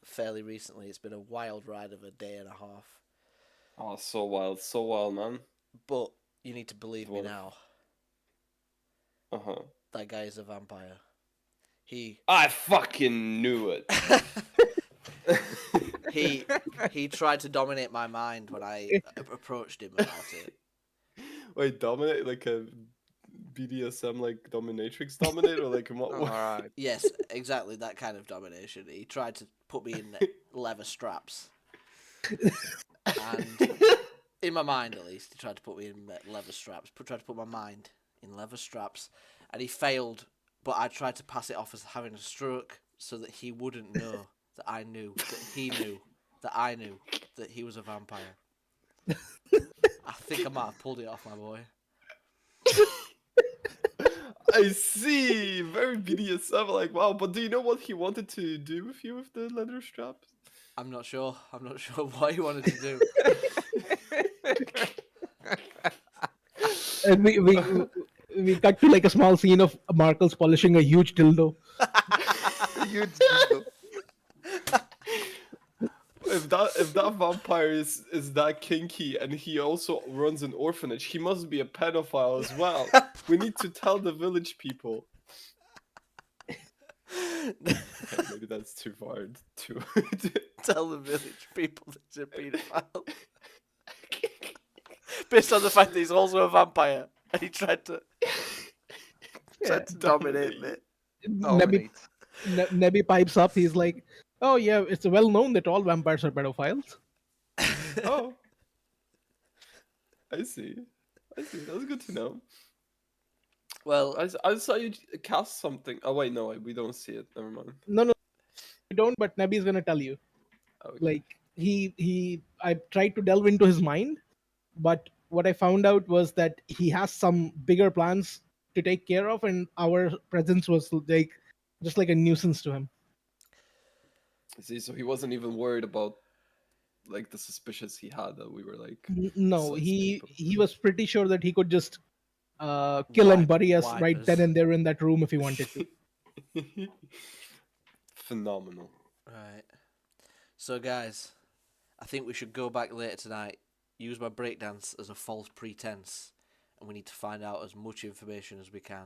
fairly recently. It's been a wild ride of a day and a half. Oh, so wild, man. But you need to believe me Dwarf. now. Uh huh. That guy is a vampire. He I fucking knew it. he tried to dominate my mind when I approached him about it. Wait, dominate like a BDSM like dominatrix dominate or like what? Alright. Yes, exactly that kind of domination. He tried to put me in leather straps, and in my mind at least, he tried to put me in leather straps. Tried to put my mind in leather straps, and he failed. But I tried to pass it off as having a stroke, so that he wouldn't know that I knew that he knew that I knew that he was a vampire. I think I might have pulled it off, my boy. I see. Very BDSM. Like wow. But do you know what he wanted to do with you with the leather straps? I'm not sure. I'm not sure what he wanted to do. And we cut to like a small scene of Marcus polishing a huge dildo. You dildo. If that vampire is that kinky and he also runs an orphanage, he must be a pedophile as well. We need to tell the village people. Okay, maybe that's too far. Too. Tell the village people that he's a paedophile. Based on the fact that he's also a vampire and he tried to dominate me. Nebby, Dominate. Nebby pipes up. He's like, "Oh yeah, it's well known that all vampires are pedophiles." Oh, I see. I see. That's good to know. Well, I saw you cast something. Oh wait, no, we don't see it. Never mind. No, you don't. But Nebby's gonna tell you. Okay. Like I tried to delve into his mind, but what I found out was that he has some bigger plans to take care of, and our presence was like just like a nuisance to him. See, so he wasn't even worried about like the suspicions he had that we were like No, sus he people. he was pretty sure that he could just kill and bury us right then wipers. and there in that room if he wanted to. Phenomenal. Right. So, guys, I think we should go back later tonight, use my breakdance as a false pretense, and we need to find out as much information as we can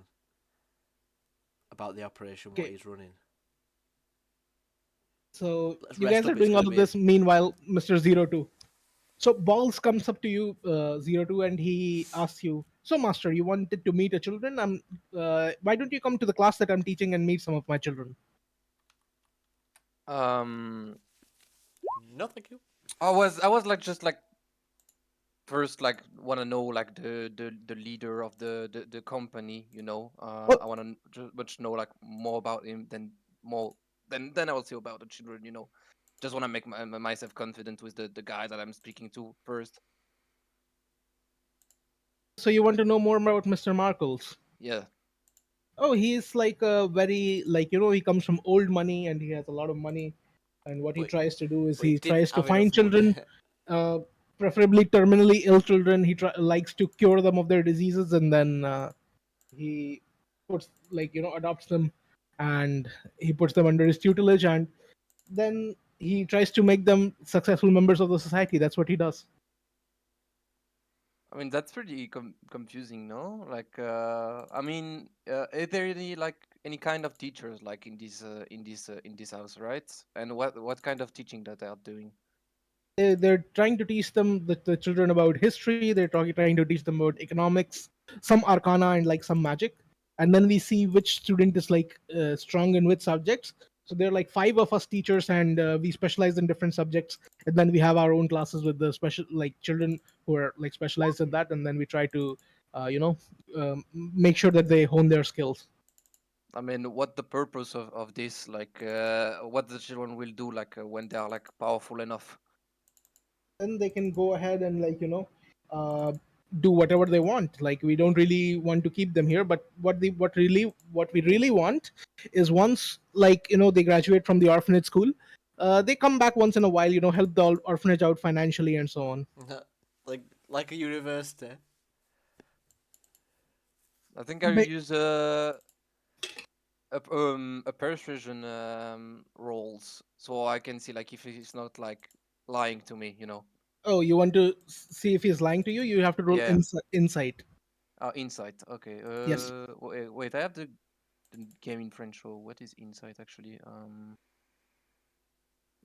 about the operation, what Okay. he's running. So Let's you rest guys up, are it's doing all gonna of be- this. Meanwhile, Mr. Zero Two. So Balls comes up to you, Zero Two, and he asks you, "So, Master, you wanted to meet a children? Why don't you come to the class that I'm teaching and meet some of my children?" No, thank you. I was like just like first like want to know like the leader of the company, you know. I want to just much know like more about him than more then I will see about the children, you know. Just want to make myself confident with the guy that I'm speaking to first. So you want to know more about Mr. Markles? Yeah. Oh, he's like a very like he comes from old money and he has a lot of money. And what he But- tries to do is But he he didn't tries to have enough find children, money. preferably terminally ill children. He likes to cure them of their diseases, and then he puts adopts them, and he puts them under his tutelage, and then he tries to make them successful members of the society. That's what he does. I mean that's pretty confusing, no? Like I mean is there any like any kind of teachers like in this house, right? And what kind of teaching that they are doing? They're trying to teach them the children about history. They're trying to teach them about economics, some arcana, and like some magic. And then we see which student is like strong in which subjects. So there are like five of us teachers, and we specialize in different subjects. And then we have our own classes with the special like children who are like specialized in that. And then we try to make sure that they hone their skills. I mean, what the purpose of this? Like, what the children will do, like when they are like powerful enough. Then they can go ahead and uh, do whatever they want. Like we don't really want to keep them here, but what we really want is once, like, they graduate from the orphanage school, they come back once in a while, help the orphanage out financially and so on. like a university. I think I But, use a persuasion rolls, so I can see like if he's not like lying to me, you know. oh, you want to see if he's lying to you? You have to roll Yeah. insight. Insight. Okay. Yes. Wait. I have the game in French. So what is insight actually?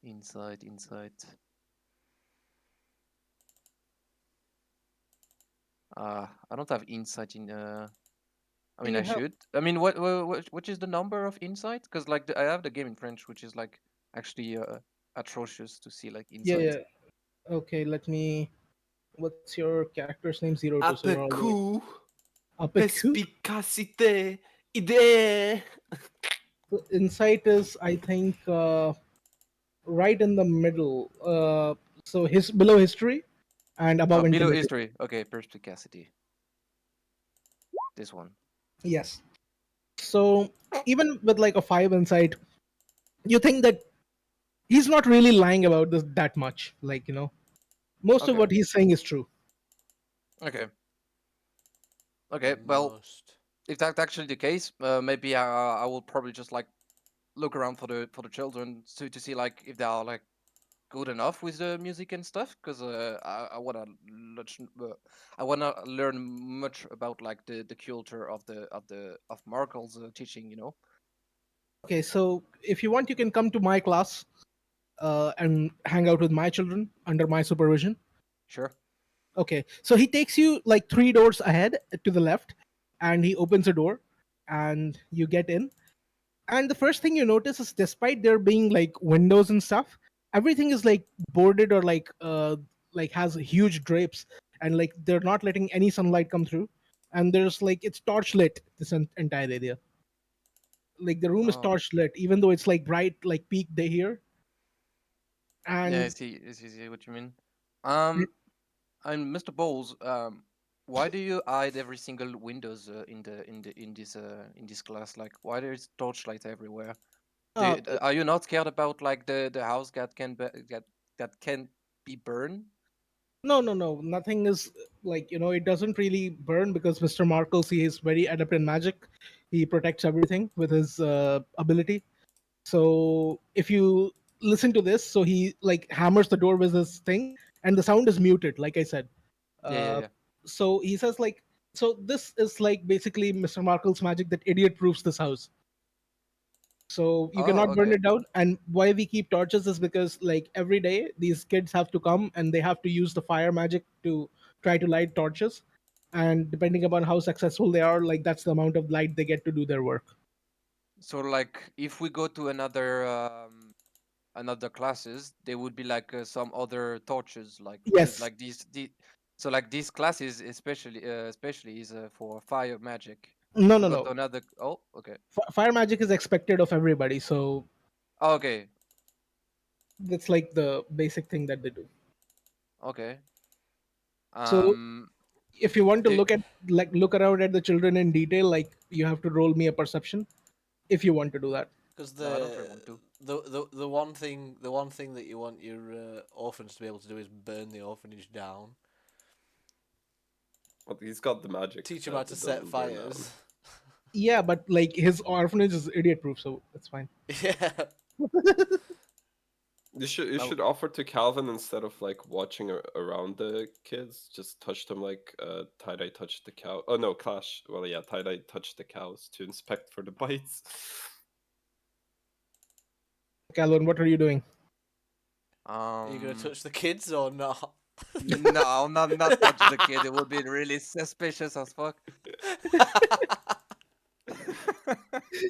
Insight. Insight. I don't have insight in. I mean, You I have. should. I mean, what is the number of insight? Because like I have the game in French, which is like actually atrocious to see like Yeah, insight. yeah. Okay, let me. What's your character's name? Zero to, so you're all the way Apeku, up. perspicacité, idée. Insight is, I think, right in the middle. So his below history and above Below intimidation. history. Okay, perspicacity. This one. Yes. So even with like a 5 insight, you think that he's not really lying about this that much. Like, most of Okay. what he's saying is true. Okay. Okay. Well, Most. if that's actually the case, maybe I will probably just like look around for the children to see like if they are like good enough with the music and stuff, because I wanna I wanna learn much about like the culture of of Markle's teaching. You know. Okay, so if you want, you can come to my class and hang out with my children under my supervision. Sure. Okay, so he takes you like 3 doors ahead to the left, and he opens a door, and you get in. And the first thing you notice is, despite there being like windows and stuff, everything is like boarded or like has huge drapes, and like they're not letting any sunlight come through. And there's like it's torch lit, this entire area. Like the room is Oh. torch lit, even though it's like bright, like peak day here. Yeah, And I see what you mean. Um, and Mr. Bowles, why do you hide every single windows in this class? Like, why there's torchlight everywhere? uh, Are you not scared about like the house that can be burned? no, no, no. Nothing is like, it doesn't really burn because Mr. Markles, he is very adept in magic. He protects everything with his ability. So if you listen to this, so he like hammers the door with his thing, and the sound is muted, like I said. Yeah, yeah, Uh, yeah. so he says like, so this is like basically Mr. Markle's magic that idiot proofs this house. So you Oh, cannot burn okay. it down. And why we keep torches is because like every day these kids have to come and they have to use the fire magic to try to light torches. And depending upon how successful they are, like that's the amount of light they get to do their work. So like, if we go to another classes, there would be like some other torches, like because Yes. like so like these classes especially is for fire magic. No, If we no, go no. to another, oh, okay. Fire magic is expected of everybody, so Oh, okay, that's like the basic thing that they do. okay. So Um, if you want to the look around at the children in detail, like you have to roll me a perception if you want to do that. Because no, I don't really want to. the one thing that you want your orphans to be able to do is burn the orphanage down. But he's got the magic Teach him how that to it set doesn't burn down. fires. Yeah, but like his orphanage is idiot proof, so that's fine. Yeah. You Well, should offer to Calvin, instead of like watching around the kids, just touch them like Tie-Dye touched the cow. Oh no, Clash. Well, yeah, Tie-Dye touched the cows to inspect for the bites. Calvin, what are you doing? Are you gonna um, touch the kids or not? no, not touch the kid. It would be really suspicious as fuck.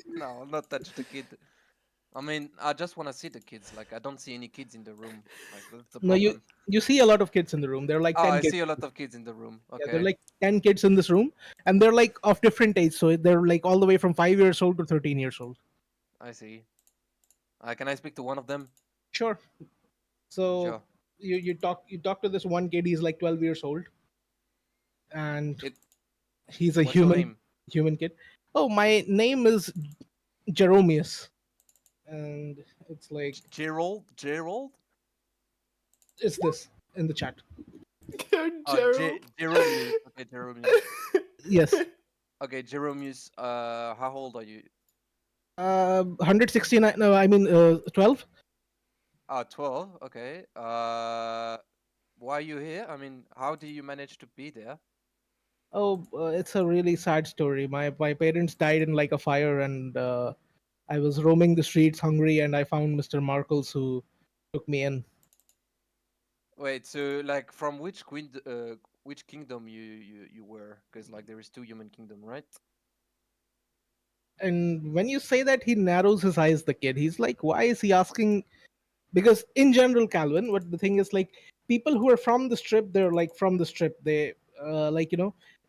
No, I'll not touch the kid. I mean, I just want to see the kids. Like, I don't see any kids in the room. Like, that's the No, you problem. you see a lot of kids in the room. There are like Oh, 10 I kids. see a lot of kids in the room. Yeah, there are Okay, like 10 kids in this room, and they're like of different age. So they're like all the way from 5 years old to 13 years old. I see. Can I speak to one of them? Sure. So Sure. you talk to this one kid. He's like 12 years old, and It. he's a What's your name? human kid. Oh, my name is Jeromius, and it's like Gerald. Gerald. it's this in the chat. Gerald. Jeromius. Okay, Jeromius. Yes, Okay, Jeromius. How old are you? 169. No, I mean 12. 12. Okay. Why are you here? I mean, how do you manage to be there? Oh, it's a really sad story. My parents died in like a fire, and I was roaming the streets hungry, and I found Mr. Markles, who took me in. Wait, so like from which kingdom you were? Because like there is two human kingdom, right? And when you say that, he narrows his eyes. The kid, he's like, why is he asking? Because in general, Calvin, what the thing is, like, people who are from the strip, they're like from the strip. They like,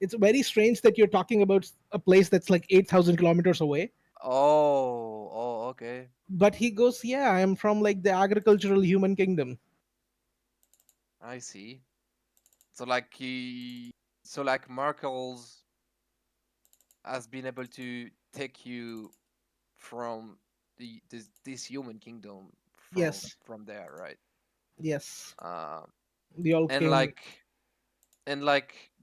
it's very strange that you're talking about a place that's like 8,000 kilometers away. Okay. But he goes, yeah, I am from like the agricultural human kingdom. I see. So like so like Markles has been able to take you from this human kingdom Yes, from there, right? yes, Uh, we all and came.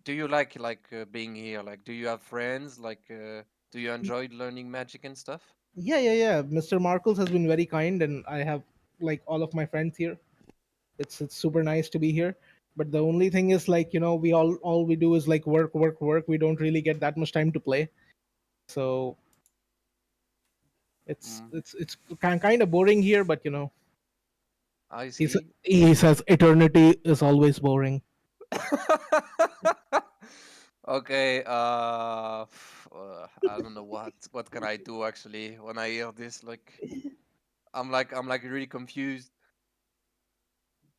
do you like being here? Like, do you have friends? Like, do you enjoy learning magic and stuff? Yeah, yeah, yeah. Mr. Markles has been very kind, and I have like all of my friends here. It's super nice to be here. But the only thing is, like, we all we do is like work, work, work. We don't really get that much time to play. So it's Mm, it's it's kind of boring here. But I he's see. he says eternity is always boring. Okay, I don't know what can I do actually when I hear this. Like, I'm like really confused.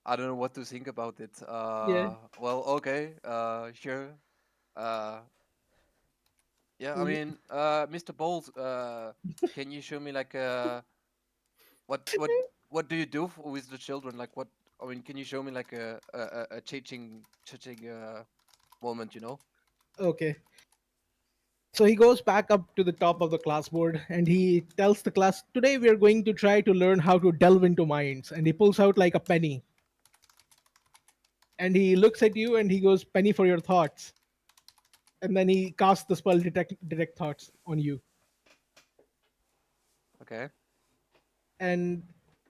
I don't know what to think about it. Yeah. Well, okay, sure. Uh, yeah, I Yeah. mean, Mr. Bowles, can you show me like what what what do you do with the children? Like, what? I mean, can you show me like a teaching moment? You know? Okay. So he goes back up to the top of the classboard and he tells the class, today we are going to try to learn how to delve into minds. And he pulls out like a penny and he looks at you and he goes, penny for your thoughts. And then he casts the spell detect thoughts on you. Okay. And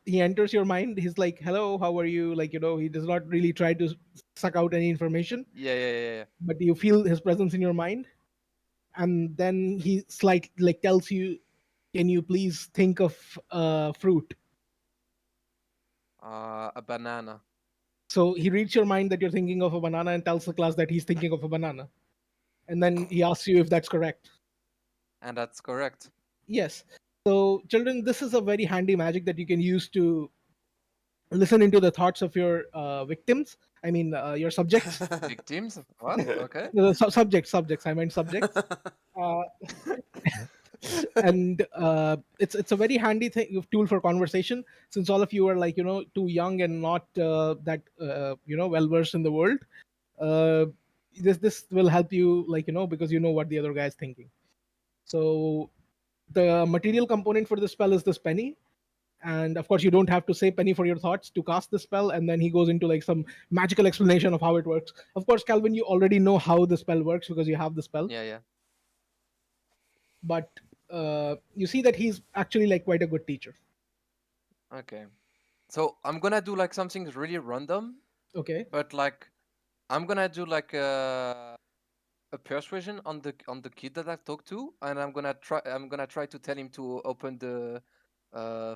he enters your mind. He's like, hello, how are you? Like, he does not really try to suck out any information, Yeah. but you feel his presence in your mind. And then he slightly like tells you, can you please think of fruit? A banana, So he reads your mind that you're thinking of a banana and tells the class that he's thinking of a banana. And then he asks you if that's correct. and that's correct. Yes. So, children, this is a very handy magic that you can use to listen into the thoughts of your victims. I mean, your subjects. Victims? What? Okay. No, subjects. I meant subjects. Uh, and it's a very handy tool for conversation, since all of you are like too young and not that well versed in the world. uh, this will help you, like because you know what the other guy is thinking. So the material component for the spell is this penny, and of course you don't have to say penny for your thoughts to cast the spell. And then he goes into like some magical explanation of how it works. Of course, Calvin, you already know how the spell works because you have the spell. Yeah. But you see that he's actually like quite a good teacher. Okay. So I'm gonna do like something really random, Okay. but like I'm gonna do like a persuasion on the kid that I've talked to, and I'm gonna try to tell him to open the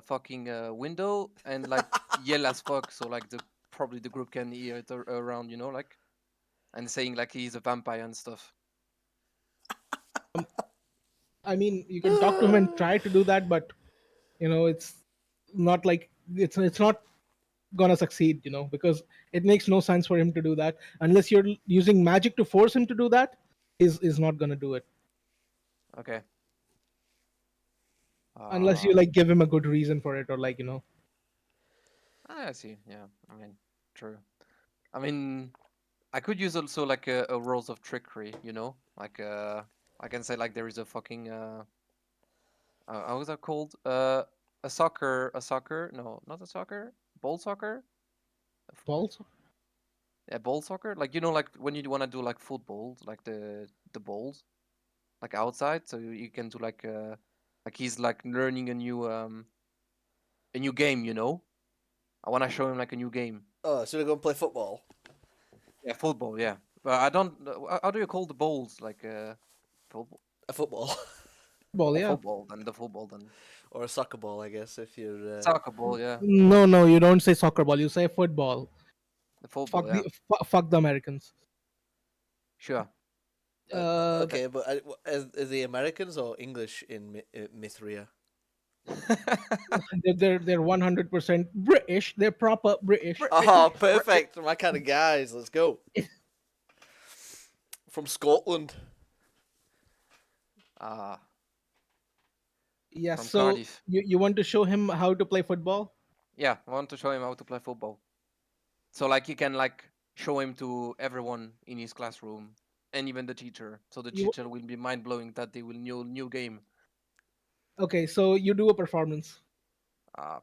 fucking window and like yell as fuck, so like the probably the group can hear it around, like, and saying like he's a vampire and stuff. I mean, you can talk to him and try to do that, but it's not like it's not gonna succeed, because it makes no sense for him to do that unless you're using magic to force him to do that. Is not gonna do it Okay. unless you Uh, like give him a good reason for it, or like I see. Yeah. I mean, true. I mean, I could use also like a rules of trickery, you know, like I can say like there is a fucking how is that called? A soccer? No, not a soccer. Ball soccer? Balls. Yeah, ball soccer. Like you know, like when you want to do like football, like the balls, like outside, so you can do like he's like learning a new game, you know. I want to show him like a new game. Oh, so we go and play football? Yeah, football. Yeah, but I don't. How do you call the balls? Like football, A football. Ball, a yeah. football, then the football, then Or a soccer ball, I guess, if you're. soccer ball. Yeah, No, no, you don't say soccer ball. You say football. the football. Yeah, Fuck the Americans. sure. Okay, but is the Americans or English in Mithria? They're 100% British. They're proper British. Oh, perfect. My kind of guys. Let's go. From Scotland. Ah, Yeah. from So Cardiff. you want to show him how to play football? Yeah, I want to show him how to play football. So like he can like show him to everyone in his classroom and even the teacher. So the You teacher will be mind blowing that they will new game. okay? So you do a performance.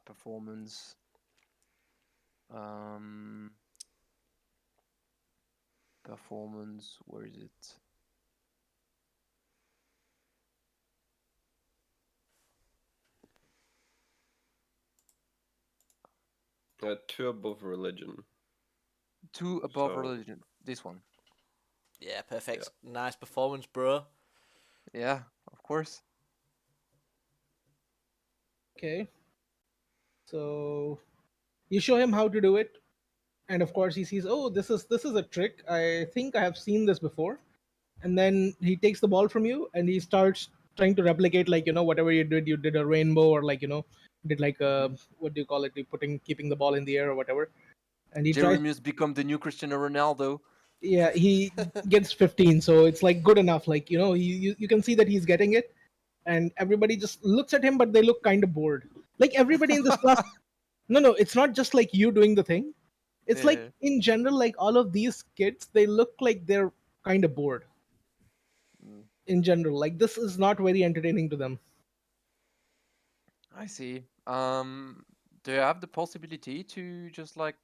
Performance. Um, performance. Where is it? Two above religion. Two above So religion. This one. Yeah, yeah. perfect. Nice performance, bro. Yeah, of course. Okay. So you show him how to do it, and of course he sees, oh, this is a trick. I think I have seen this before. And then he takes the ball from you, and he starts trying to replicate, like, whatever you did a rainbow, or, like, did like a, what do you call it? You keeping the ball in the air or whatever. And he tries. Jeremy's become the new Cristiano Ronaldo. Yeah, he gets 15, so it's like good enough. Like, you can see that he's getting it, and everybody just looks at him, but they look kind of bored. Like everybody in this class. No, no, it's not just like you doing the thing. It's like Yeah. in general, like all of these kids, they look like they're kind of bored Mm, in general. Like this is not very entertaining to them. I see. Do you have the possibility to just like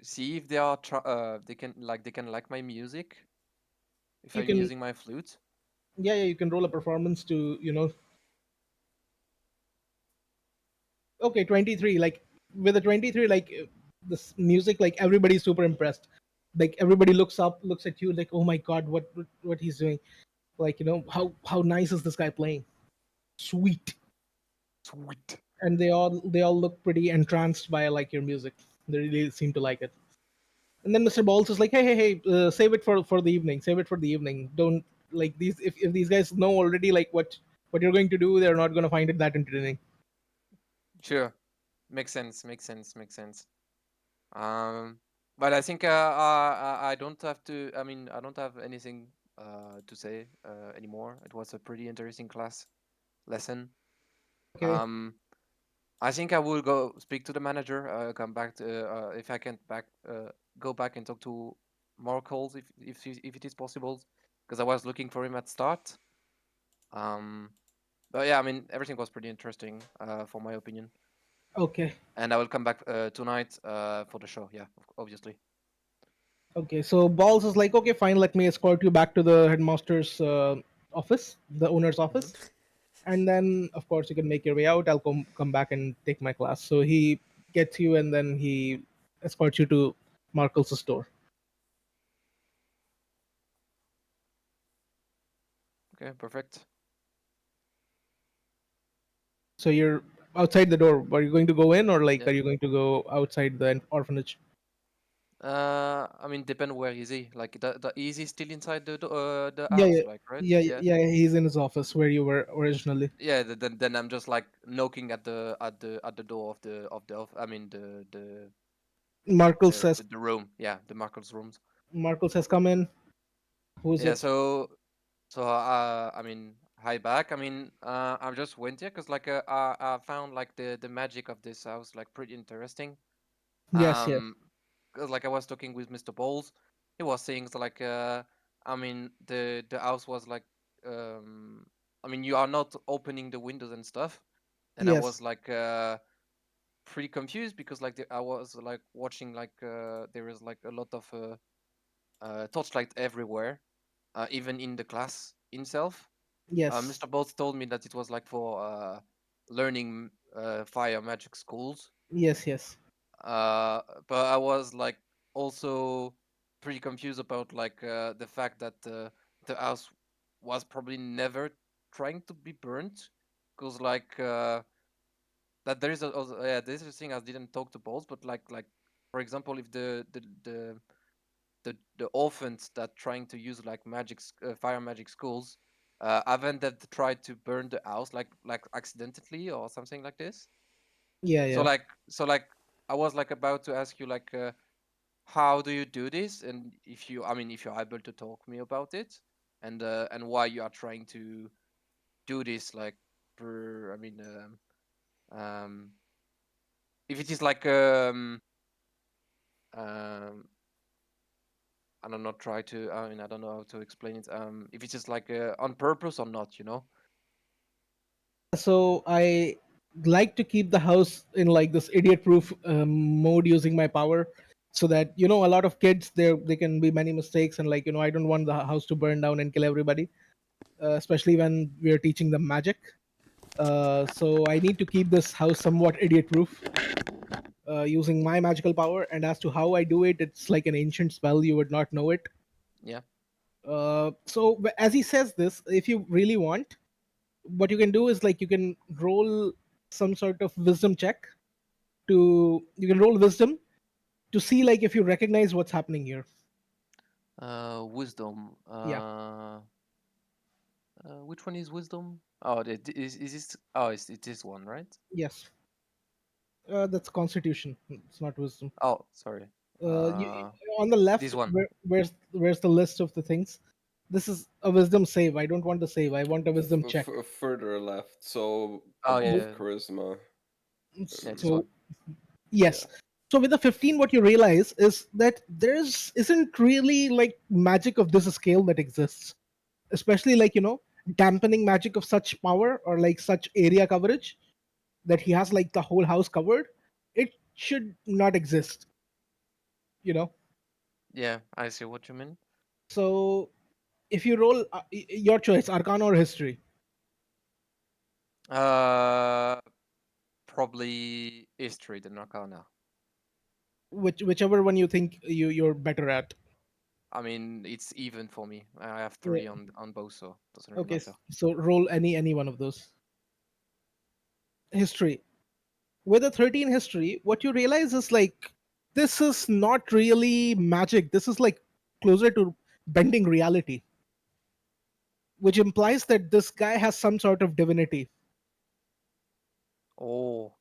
see if they are they can like my music if You I'm can, using my flute? yeah, yeah, you can roll a performance to, okay, 23. Like with a 23, like this music, like everybody's super impressed. Like everybody looks up, looks at you, like, oh my god, what he's doing. Like, how nice is this guy playing? Sweet. Sweet. And they all look pretty entranced by, like, your music. They really seem to like it. And then Mr. Balls is like, hey, hey, hey, save it for the evening. Save it for the evening. Don't, like, these, if these guys know already, like, what you're going to do, they're not going to find it that entertaining. Sure. Makes sense. Makes sense. Makes sense. But I think I don't have to. I mean, I don't have anything to say anymore. It was a pretty interesting lesson. Okay. Um, I think I will go speak to the manager. Come back to if I can go back and talk to Markles if it is possible, because I was looking for him at start. Um, but yeah, I mean everything was pretty interesting for my opinion. Okay. And I will come back tonight for the show. Yeah, obviously. Okay. So Balls is like, okay, fine. Let me escort you back to the headmaster's office, the owner's Hmm. office, and then of course you can make your way out. I'll come back and take my class. So he gets you, and then he escorts you to Markle's store. Okay, perfect. So you're outside the door. Are you going to go in, or like Yeah. are you going to go outside the orphanage? I mean, depend where is he? Like, is he still inside the Yeah, house? yeah, Like, right? yeah, Yeah. yeah. He's in his office where you were originally. Yeah. Then I'm just like knocking at the door I mean Markle says, the room. Yeah, the Marcos rooms. Markle says, come in. Who is Yeah. it? So I mean, hi back. I mean, I just went here because like I found like the magic of this house like pretty interesting. Yes, yes. Um, 'cause, like I was talking with Mr. Bowles. he was saying like I mean the house was like um I mean you are not opening the windows and stuff, and I was Yes, like pretty confused because like I was like watching like there is like a lot of torchlight everywhere, even in the class itself. yes, Mr. Bolt told me that it was like for learning fire magic schools. yes, yes, But I was like also pretty confused about like the fact that the house was probably never trying to be burnt, because like that there is a also, yeah, this is a thing I didn't talk to Bolt, but like for example, if the orphans that trying to use like fire magic schools haven't that tried to burn the house like accidentally or something like this. yeah, So yeah. like I was like about to ask you like how do you do this, and if you I mean if you're able to talk me about it, and why you are trying to do this like per I mean um if it is like um I don't know try to I mean I don't know how to explain it, if it's just like on purpose or not, you know. So I like to keep the house in like this idiot-proof mode using my power, so that a lot of kids there can be many mistakes, and like I don't want the house to burn down and kill everybody, especially when we're teaching them magic. So I need to keep this house somewhat idiot-proof using my magical power. And as to how I do it, it's like an ancient spell. You would not know it. Yeah. So as he says this, if you really want, what you can do is like you can roll some sort of wisdom check you can roll wisdom to see like if you recognize what's happening here. Wisdom. Yeah. Which one is wisdom? Oh, is this? Oh, it's this one, right? Yes. That's constitution. It's not wisdom. Oh, sorry. You, Uh, on the this left, one. where's the list of the things? This is a wisdom save. I don't want a save. I want a wisdom check. Further left, so Oh above yeah, charisma. yeah, this So one. yes. Yeah. So with the 15, what you realize is that there's isn't really like magic of this scale that exists, especially like dampening magic of such power or like such area coverage that he has like the whole house covered. It should not exist, you know. Yeah, I see what you mean. So if you roll your choice, Arcana or History, Uh, Probably history than Arcana. whichever one you think you're better at. I mean, it's even for me. I have Uh, three on both, so doesn't really okay, matter. so roll any one of those. History. With a 13 history, what you realize is like this is not really magic. This is like closer to bending reality, which implies that this guy has some sort of divinity. Oh,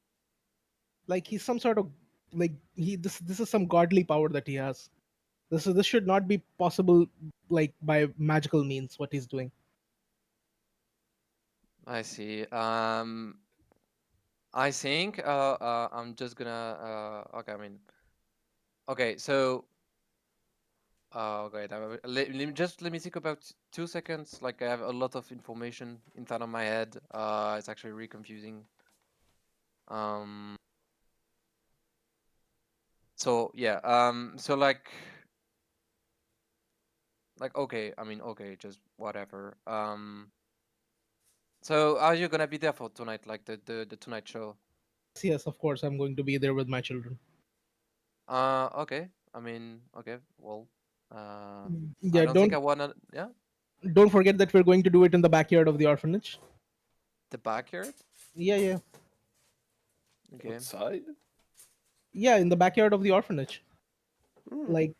Like he's some sort of like he this is some godly power that he has. This should not be possible like by magical means what he's doing. I see. I think I'm just gonna okay. I mean, okay. So okay, let me think about 2 seconds. Like I have a lot of information in front of my head. It's actually really confusing. Um, so yeah. So like okay. I mean, okay, just whatever. So are you gonna be there for tonight? Like the tonight show? Yes, of course, I'm going to be there with my children. Okay. I mean, okay. Well, uh, I Yeah, don't think I wanna. Yeah, don't forget that we're going to do it in the backyard of the orphanage. the backyard. Yeah, yeah, Okay. Outside? yeah, in the backyard of the orphanage, Hmm, like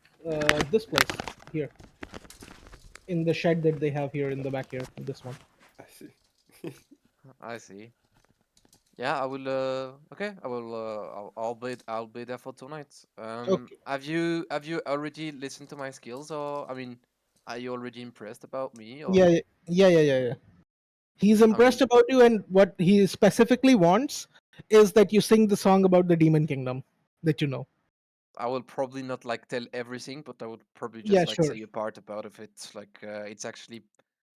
this place here, in the shed that they have here in the backyard. This one. I see. I see. Yeah, I will. Okay, I will. I'll be there for tonight. Okay. Have you already listened to my skills, or I mean, are you already impressed about me, Yeah, or yeah. He's I mean, impressed about you, and what he specifically wants is that you sing the song about the demon kingdom that you know. I will probably not like tell everything, but I would probably Yeah, just like sure. say a part about of it. Like it's actually,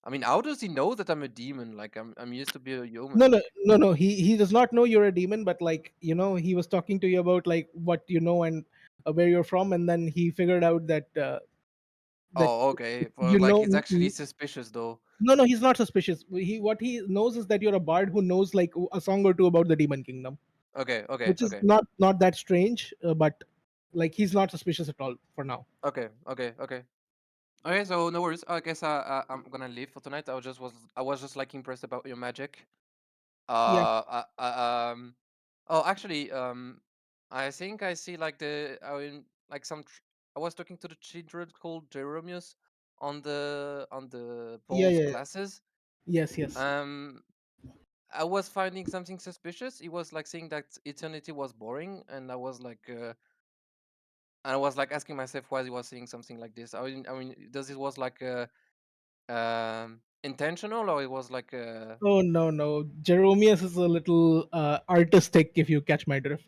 I mean, how does he know that I'm a demon? Like I'm used to be a No, human. no, no, no. He does not know you're a demon, but like he was talking to you about like what you know and where you're from, and then he figured out that Oh, okay. Well, you like know. he's actually suspicious though. No, no, he's not suspicious. What he knows is that you're a bard who knows like a song or two about the demon kingdom, Okay, okay, which is okay, not that strange. But like he's not suspicious at all for now. okay, okay, okay. Okay, so no worries. I guess I'm gonna leave for tonight. I was just like impressed about your magic. Yeah, Oh, actually, I think I see like like I was talking to the children called Jeromius on the yeah, Paul's yeah. classes. Yes, yes. Um, I was finding something suspicious. He was like saying that eternity was boring, and I was like asking myself why he was saying something like this. I mean, does it was like intentional or it was like Oh no, no. Jeromius is a little artistic, if you catch my drift.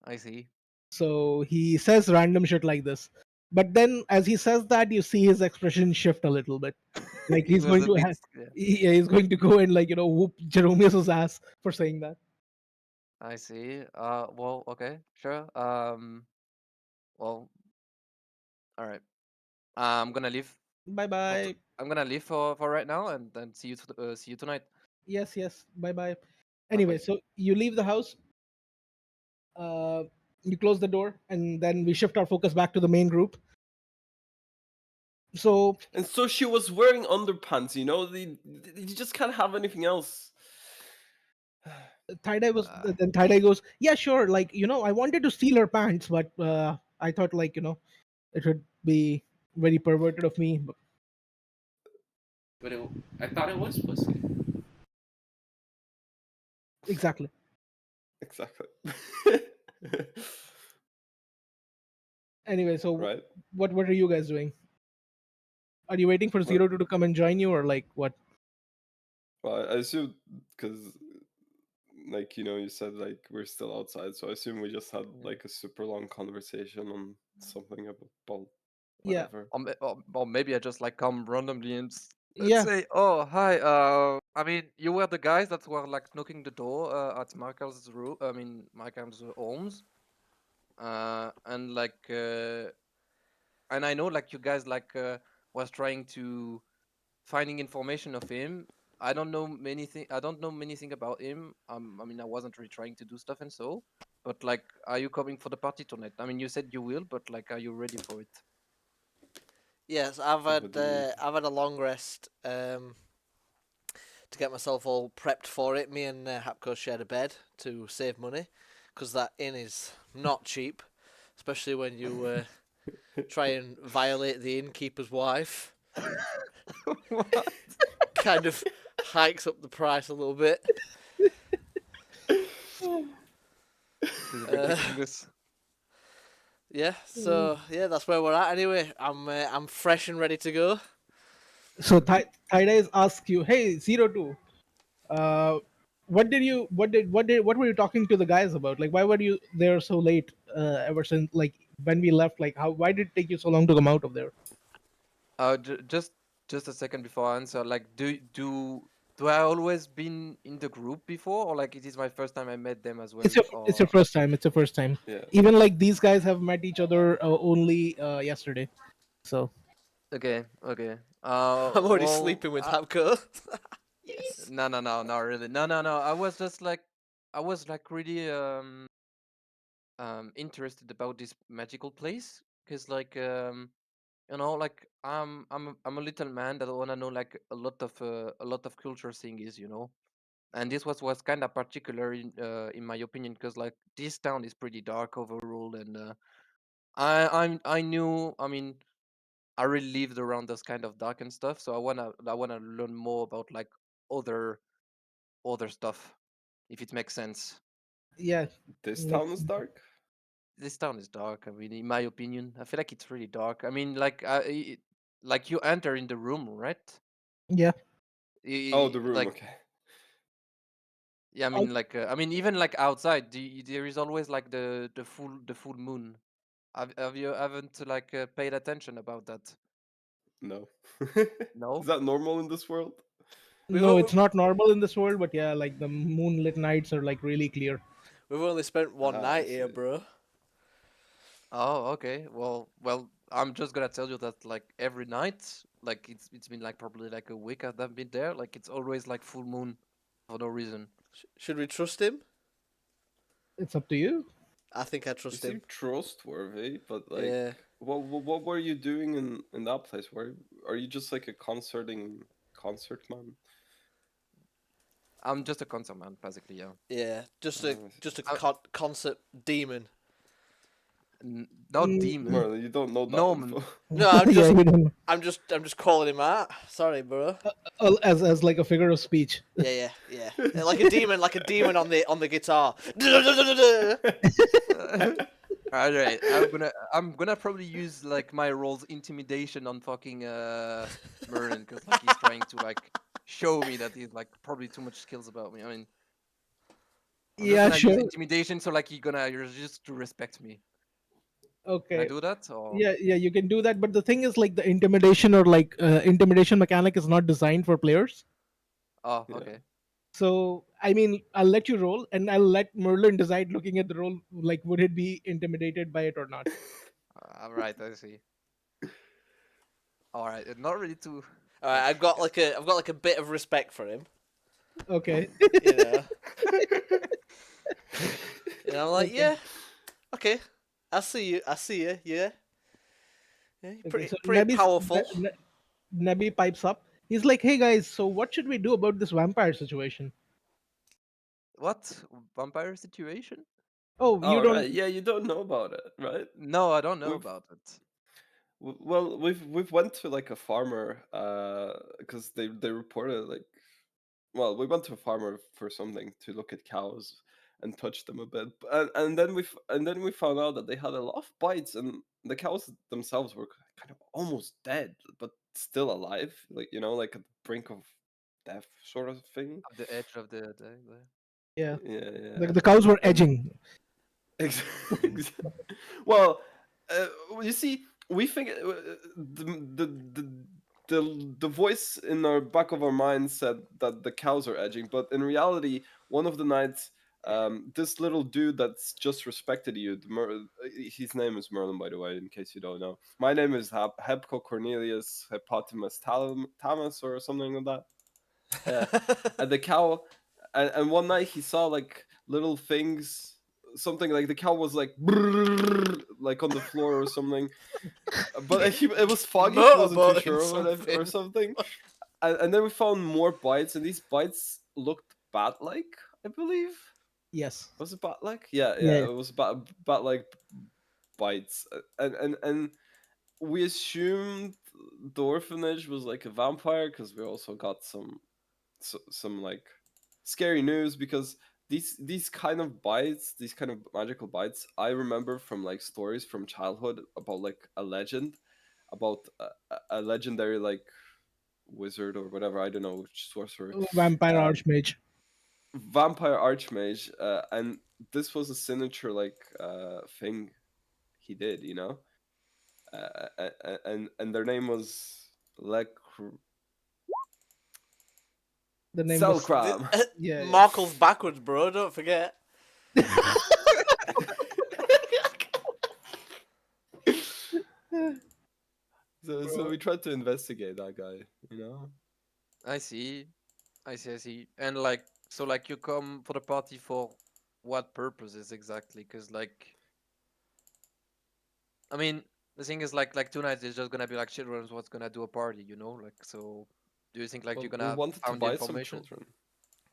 I see. So he says random shit like this, but then as he says that, you see his expression shift a little bit. Like He he's was going a to bit. have, Yeah, he's going to go and like whoop Jeromius's ass for saying that. I see. Well, okay, sure. Well, all right. I'm gonna leave Bye bye. I'm gonna leave for right now, and then see you tonight. Yes, yes. Bye bye. Bye Anyway, bye. so you leave the house, uh, you close the door, and then we shift our focus back to the main group. So And so she was wearing underpants, you know? You just can't have anything else. Uh, Then Tie goes, yeah, sure. Like I wanted to steal her pants, but I thought like it would be very perverted of me. But But I thought it was pussy. exactly. Exactly. Anyway, so Right? what are you guys doing? Are you waiting for Well, Zero to come and join you, or like what? well, I assume because, like, you said, like, we're still outside, so I assume we just had, like, a super long conversation on something about Yeah, whatever. or maybe I just like come randomly and let's yeah, say, oh hi. I mean, you were the guys that were like knocking the door at Michael's room. I mean, Michael's homes. And like, and I know like you guys like was trying to finding information of him. I don't know many thing about him. I mean, I wasn't really trying to do stuff and so. But like, are you coming for the party tonight? I mean, you said you will, but like, are you ready for it? Yes, What do you mean? I've had a long rest to get myself all prepped for it. Me and Hapco shared a bed to save money because that inn is not cheap, especially when you try and violate the innkeeper's wife. What? Kind of hikes up the price a little bit. This is Uh, ridiculous. yeah, so yeah, that's where we're at. Anyway, I'm fresh and ready to go. so Mhm. Tie asks you, hey Zero Two, uh, what were you talking to the guys about? Like, why were you there so late? Ever since like when we left, like why did it take you so long to come out of there? Just a second before I answer. Like, do I always been in the group before, or like it is my first time I met them as well? It's your Or first time. It's your first time. Yeah. Even like these guys have met each other only yesterday. So okay, okay. I'm already Well, sleeping with Hapco. Yes. no, no, no, not really. No, no, no. I was like really interested about this magical place because like like I'm a little man that wanna know like a lot of culture things, and this was kind of particular in my opinion because like this town is pretty dark overall, and I knew, I mean, I really lived around this kind of dark and stuff, so I wanna learn more about like other other stuff, if it makes sense. yeah, This town makes is dark? This town is dark. I mean, in my opinion, I feel like it's really dark. I mean, like like you enter in the room, right? yeah. Oh, the room, Like okay. Yeah, I mean, even like outside, there is always like the full moon. Have you haven't like paid attention about that? No. Is No. that normal in this world? We've No, o- it's not normal in this world, but yeah, like the moonlit nights are like really clear. we've only spent one Ah, I night see. here, bro. Oh, okay. Well, I'm just gonna tell you that like every night, like it's been like probably like a week I've been there. Like it's always like full moon for no reason. Should we trust him? It's up to you. I think I You trust seem him. trustworthy, but like, Yeah. what were you doing in that place? Are you just like a concert man? I'm just a concert man, basically. Yeah. Yeah. Just a Uh, just a I, concert demon. Not Mm, demon. Merlin, you don't know that Norman. info. No, I'm yeah, just you don't. I'm just calling him out. Sorry, bro. As like a figure of speech. Yeah. Like a demon on the guitar. All right, I'm gonna probably use like my role's intimidation on fucking Merlin because like he's trying to like show me that he's like probably too much skills about me. I mean, I'm just Yeah, gonna use sure. intimidation so like you're just to respect me. Can I Okay. do that or? Yeah, you can do that, but the thing is, like, the intimidation or like intimidation mechanic is not designed for players. Oh, Yeah. okay. So, I mean, I'll let you roll, and I'll let Merlin decide, looking at the roll, like, would it be intimidated by it or not? All right, I see. All right, not ready to. All right, Oh, shit. I've got like a bit of respect for him. Okay. You know. I'm like, Okay. yeah, okay. I see you. I see you. Yeah. Yeah, you're Okay. So pretty powerful. Nebby pipes up. He's like, "Hey guys, so what should we do about this vampire situation?" What vampire situation? Oh, you All don't. right, yeah, you don't know about it, right? No, I don't know We've about it. well, we've went to like a farmer, because they reported like, well, we went to a farmer for something to look at cows and touch them a bit, and then we found out that they had a lot of bites, and the cows themselves were kind of almost dead, but still alive, like like at the brink of death, sort of thing. At the edge of the. Yeah, Yeah, the cows were and edging. Ex- Mhm. well, you see, we think the voice in our back of our mind said that the cows are edging, but in reality, one of the nights, this little dude that's just respected you, his name is Merlin, by the way, in case you don't know. My name is Hebco Cornelius Hypotimus Tamus or something like that. And the cow, and one night he saw like little things, something like the cow was like brrrr, like on the floor or something, but it was foggy, he wasn't too Motorboating sure of it or something. something. And then we found more bites, and these bites looked bat like, I believe. Yes. Was it bat like? Yeah, Yeah. it was bat like bites. And we assumed the orphanage was like a vampire because we also got some like scary news, because these kind of bites, these kind of magical bites, I remember from like stories from childhood about like a legend about a legendary like wizard or whatever, I don't know, which sorcerer, Vampire um, archmage. vampire archmage, and this was a signature like thing he did, and their name was like The name was. Selkram. Yeah. Markle's backwards, bro. Don't forget. So we tried to investigate that guy. I see. I see. And like, so like you come for the party for what purposes exactly? Because like, I mean, the thing is like 2 nights is just gonna be like children's what's gonna do a party, you know? Like, so do you think like you're Well, we gonna wanted to found the buy some information? children.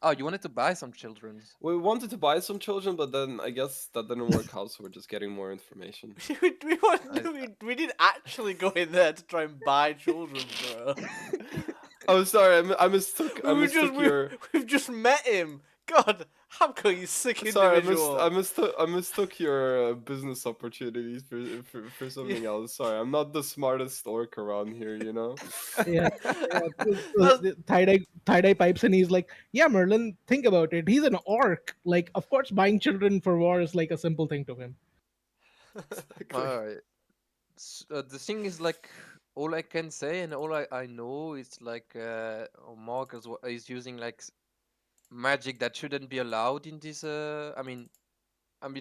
Oh, you wanted to buy some children's. We wanted to buy some children, but then I guess that didn't work out, so we're just getting more information. I, We didn't actually go in there to try and buy children, bro. Oh, sorry, I mistook. I we mistook just your. we've just met him. God, Hamco, you sick Sorry, individual. I mistook your business opportunities for Yeah. something else. Sorry, I'm not the smartest orc around here, you know. Yeah, yeah. That's The tie-dye pipes, and he's like, "Yeah, Merlin, think about it. He's an orc. Like, of course, buying children for war is like a simple thing to him." Exactly. Alright. The thing is like all I can say and all I know is like Mark is using like magic that shouldn't be allowed in this. I mean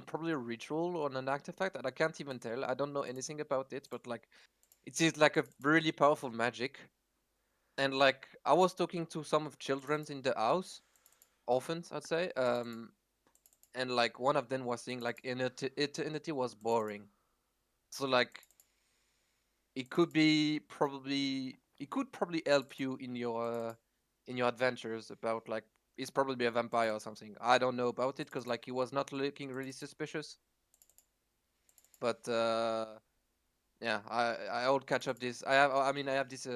probably a ritual or an artifact that I can't even tell. I don't know anything about it, but like it is like a really powerful magic. And like I was talking to some of children in the house, orphans, I'd say. And like one of them was saying like eternity was boring. So like it could probably help you in your adventures about like it's probably a vampire or something. I don't know about it because like he was not looking really suspicious. But yeah, I'll catch up this. I have this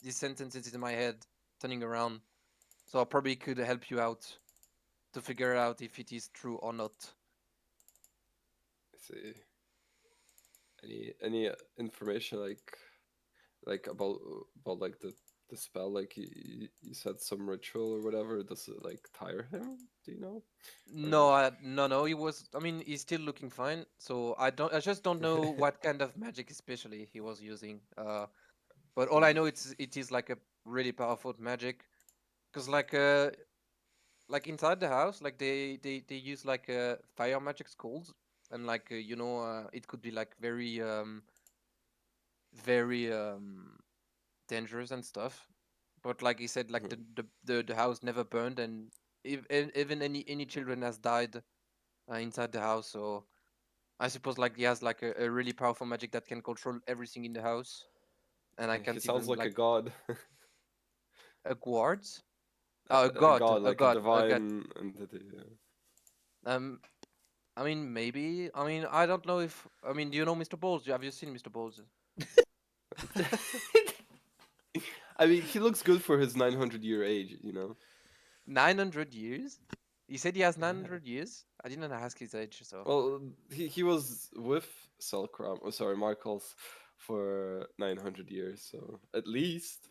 these sentences in my head turning around, so I probably could help you out to figure out if it is true or not. I see. Any information like about like the spell? Like you said some ritual or whatever. Does it like tire him? Do you know? Or No. He was. I mean, he's still looking fine. So I don't. I just don't know what kind of magic, especially he was using. But all I know it is like a really powerful magic. Cause like inside the house, like they use like fire magic schools, and like it could be like very dangerous and stuff. But like he said, like Mhm. the house never burned, and even any children has died inside the house. So I suppose like he has like a really powerful magic that can control everything in the house, and I He can't sounds even like a like god. a guard. Oh, A god, a like a god, a god. divine entity. Um, I mean maybe. I mean I don't know if. I mean, do you know Mr. Bowles? Have you seen Mr. Bowles? Yeah. I mean, he looks good for his 900-year age, you know. 900 years. He said he has Yeah. 900 years. I didn't ask his age, so Well, he was with Selkram, oh sorry, Markles, for 900 years, so at least.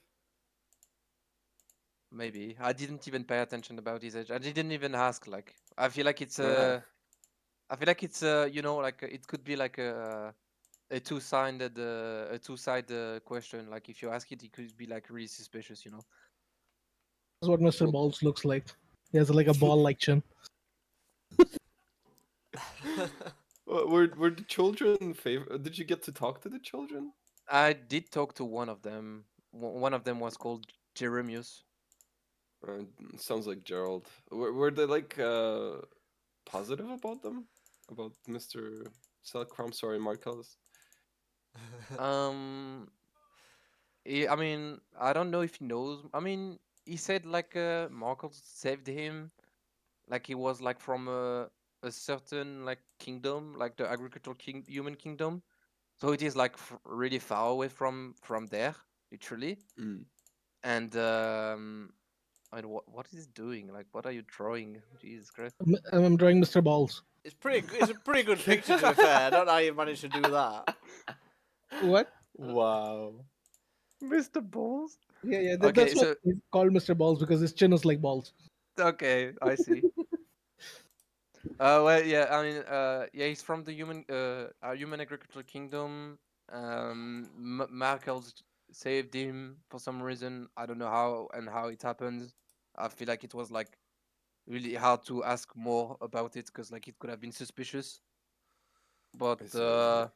maybe I didn't even pay attention about his age. I didn't even ask. Like I feel like it's Uh, like it could be like a two-sided question. Like if you ask it, it could be like really suspicious. That's what Mr. well, Balls looks like. He has like a ball-like chin. were the children favor? Did you get to talk to the children? I did talk to one of them. One of them was called Jeremius. Uh, Sounds like Gerald. Were they like positive about them? About Mr. Selkram, sorry, Markles. Um, I mean, I don't know if he knows. I mean, he said like Markle saved him. Like he was like from a certain like kingdom, like the agricultural human kingdom. So it is like really far away from there, literally. Mm. And and what is it doing? Like, what are you drawing? Jesus Christ. I'm drawing Mr. Balls. it's pretty. It's a pretty good picture, to be fair. I don't know how you managed to do that. What? Wow. Mr. Balls? Yeah, yeah. Okay, That's what so he's called Mr. Balls because his chin is like balls. okay, I see. Well, yeah, I mean, yeah, he's from the human agricultural kingdom. Markel's saved him for some reason. I don't know how and how it happened. I feel like it was like really hard to ask more about it because like it could have been suspicious. But I see, I see.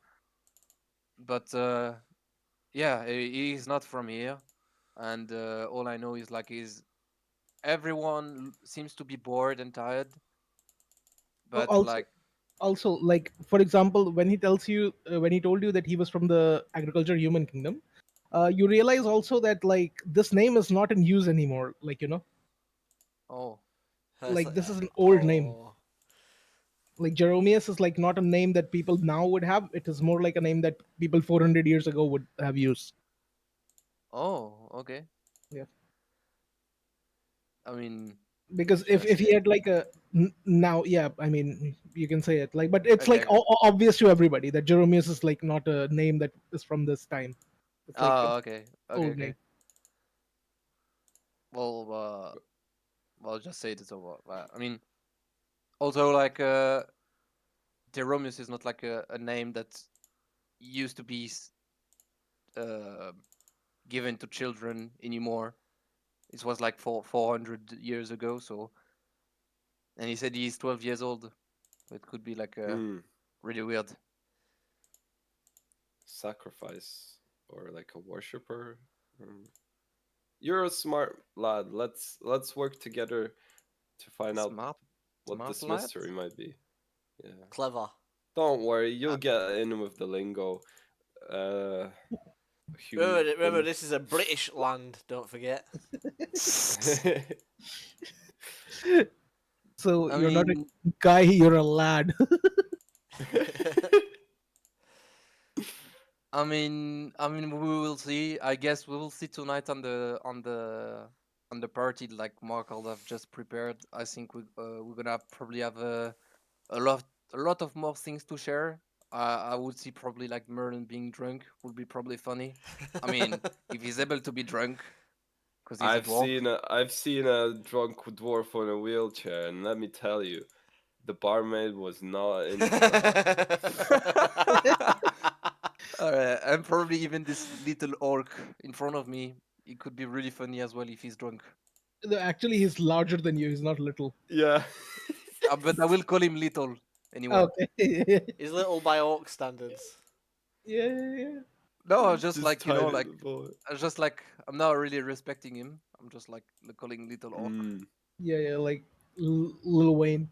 but yeah, he's not from here, and all I know is like is everyone seems to be bored and tired, Oh, but like also, like for example, when he tells you, when he told you that he was from the agriculture human kingdom, you realize also that like this name is not in use anymore. Like oh It's like like, this is an old name. oh, Like Jeromeus is like not a name that people now would have. It is more like a name that people 400 years ago would have used. oh okay. Yeah. I mean. Because Should I if say he it? had like a now, yeah, I mean you can say it like, but it's Okay, like okay. obvious to everybody that Jeromeus is like not a name that is from this time. It's like an Oh, okay, okay, old name. okay. Well, well, just say it. It's over. I mean, also like Deromius is not like a name that used to be uh, given to children anymore. It was like 400 years ago. So, and he said he's 12 years old. So it could be like Hmm. really weird. Sacrifice or like a worshipper. Hmm. You're a smart lad. Let's work together to find out Smart, what smart this lad. mystery might be. Yeah. Clever. Don't worry, Uh, you'll get in with the lingo. Uh, Remember, human. this is a British land. Don't forget. So I you're not a mean, guy, you're a lad. we will see. I guess we will see tonight on the party. Like Mark, I'll have just prepared. I think we're gonna probably have a lot a lot of more things to share. I would see probably like Merlin being drunk would be probably funny. I mean, if he's able to be drunk because he's a dwarf. I've seen a drunk dwarf on a wheelchair, and let me tell you, the barmaid was not into that. And probably even this little orc in front of me. It could be really funny as well if he's drunk. No, actually, he's larger than you. He's not little. Yeah. But I will call him little anyway. Okay. He's little by orc standards. Yeah, yeah, yeah. No, just This like tiny like boy. just like I'm not really respecting him. I'm just like calling little orc. Mm, Yeah, yeah, like Lil Wayne.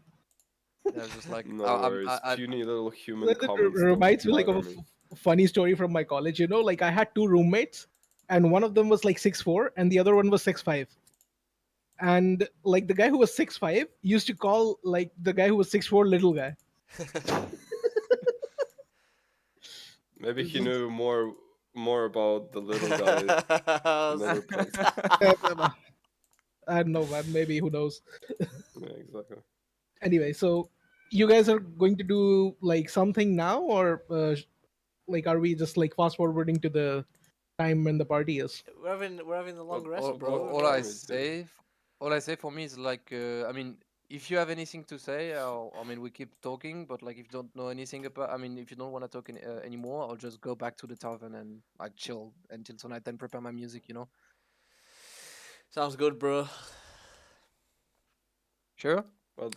Yeah, just like no worries. Puny little human That comments don't reminds me like of bother a me. funny story from my college. You know, like I had two roommates, and one of them was like 6'4", and the other one was 6'5". And like the guy who was 6'5" used to call like the guy who was 6'4" little guy. Maybe It's he just- knew more about the little guy in other places. I don't know, man. Maybe who knows? Yeah, exactly. Anyway, so you guys are going to do like something now, or like are we just like fast forwarding to the time when the party is? we're having the long What rest, what bro. all can I we do? say, all I say for me is like, I mean, if you have anything to say, I mean, we keep talking. But like, if you don't know anything about, I mean, if you don't want to talk anymore, I'll just go back to the tavern and like chill until tonight, then prepare my music. Sounds good, bro. Sure. Well,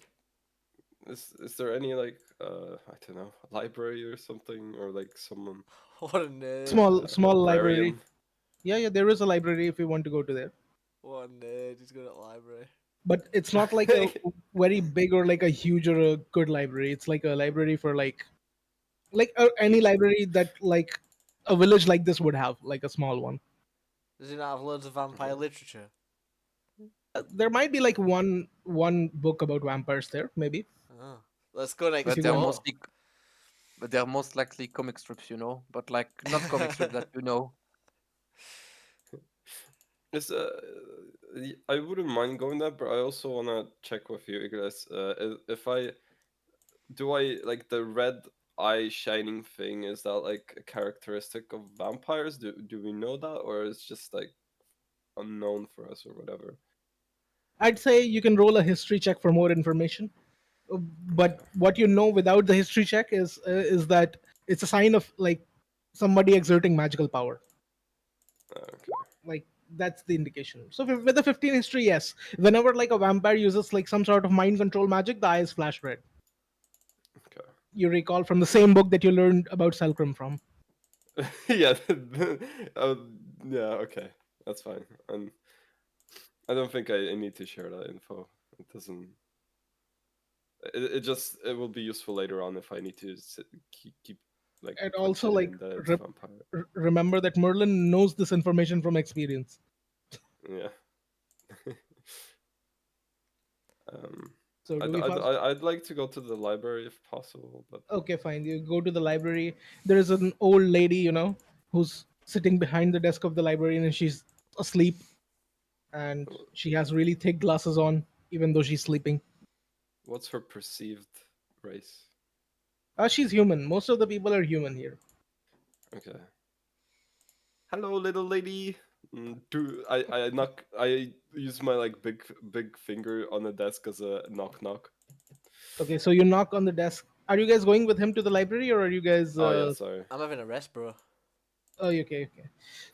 is there any like I don't know, library or something, or like someone What a nerd. Small library. librarian? Yeah, yeah, there is a library if you want to go to there, What a nerd. He's good at library. but it's not like a very big or like a huge or a good library. It's like a library for like any library that like a village like this would have, like a small one. Does he not have loads of vampire literature? There might be like one book about vampires there, maybe. Oh. Let's go next If But you they're want. door. mostly, but they're most likely comic strips, but like not comic strips that you know. It's I wouldn't mind going there, but I also wanna check with you guys. If I do I like the red eye shining thing, is that like a characteristic of vampires? Do we know that, or is just like unknown for us or whatever? I'd say you can roll a history check for more information. But Okay. what you know without the history check is that it's a sign of like somebody exerting magical power. Okay. Like that's the indication. So with the 15 history, yes, whenever like a vampire uses like some sort of mind control magic, the eyes flash red. Okay. You recall from the same book that you learned about Selkrim from. Yeah. uh, yeah. Okay. That's fine. And I don't think I need to share that info. It doesn't. It just it will be useful later on if I need to keep like And also punching like in that it's vampire. remember that Merlin knows this information from experience. Yeah. um. So do we fast? I'd like to go to the library if possible, but Okay, fine. You go to the library. There is an old lady, who's sitting behind the desk of the librarian, and she's asleep, and she has really thick glasses on. even though she's sleeping. What's her perceived race? She's human. Most of the people are human here. Okay. Hello, little lady. Do I knock? I use my like big finger on the desk as a knock knock. Okay, so you knock on the desk. Are you guys going with him to the library, or are you guys? Oh yeah, sorry. I'm having a rest, bro. Oh, okay.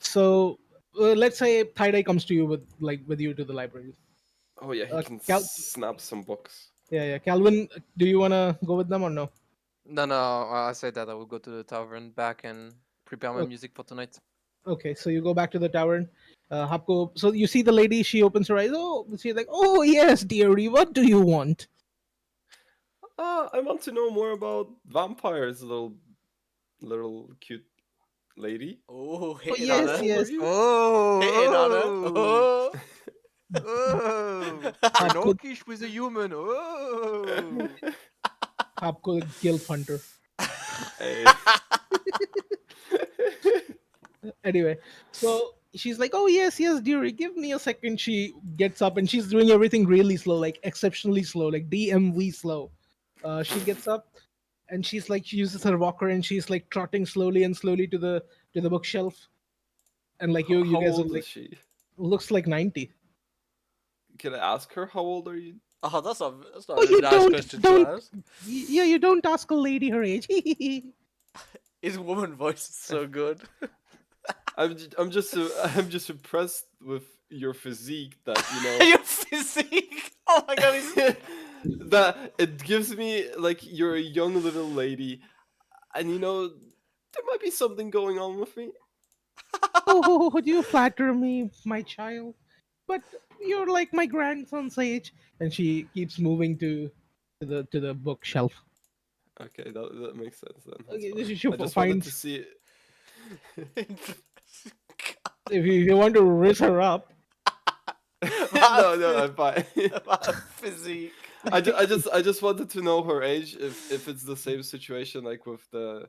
So let's say Tie comes to you with you to the library. Oh yeah, he can Cal- snap some books. yeah. Calvin, do you wanna go with them or no? No, I said that I will go to the tavern back and prepare my O- music for tonight. Okay, so you go back to the tavern. Hapko, so you see the lady. She opens her eyes. Oh, she's like, "Oh yes, dearie. What do you want?" I want to know more about vampires, little cute lady. Oh, Oh hitting on yes, her. How old are yes. you? Hitting on her. Oh, Oh. oh, Hapko, Pinocchio with a human. Oh, Hapko, the guilt hunter. Hey. Anyway, so she's like, "Oh yes, dearie. Give me a second." She gets up and she's doing everything really slow, like exceptionally slow, like DMV slow. She gets up and she's like, she uses her walker and she's like trotting slowly to the bookshelf. And like you How guys are old is like, she? looks like 90. Can I ask her how old are you? Oh, that's not Oh, a you nice question to ask. yeah, you don't ask a lady her age. His woman voice is so good. I'm just impressed with your physique that you know Your physique. Oh my god, he's that it gives me like you're a young little lady, and you know there might be something going on with me. Oh, you flatter me, my child. But you're like my grandson's age. And she keeps moving to the bookshelf. Okay, that makes sense then. That's Okay, fine. she I just wanted to finds see. if you want to raise her up. No, I'm fine. What a physique. I just wanted to know her age if it's the same situation like with the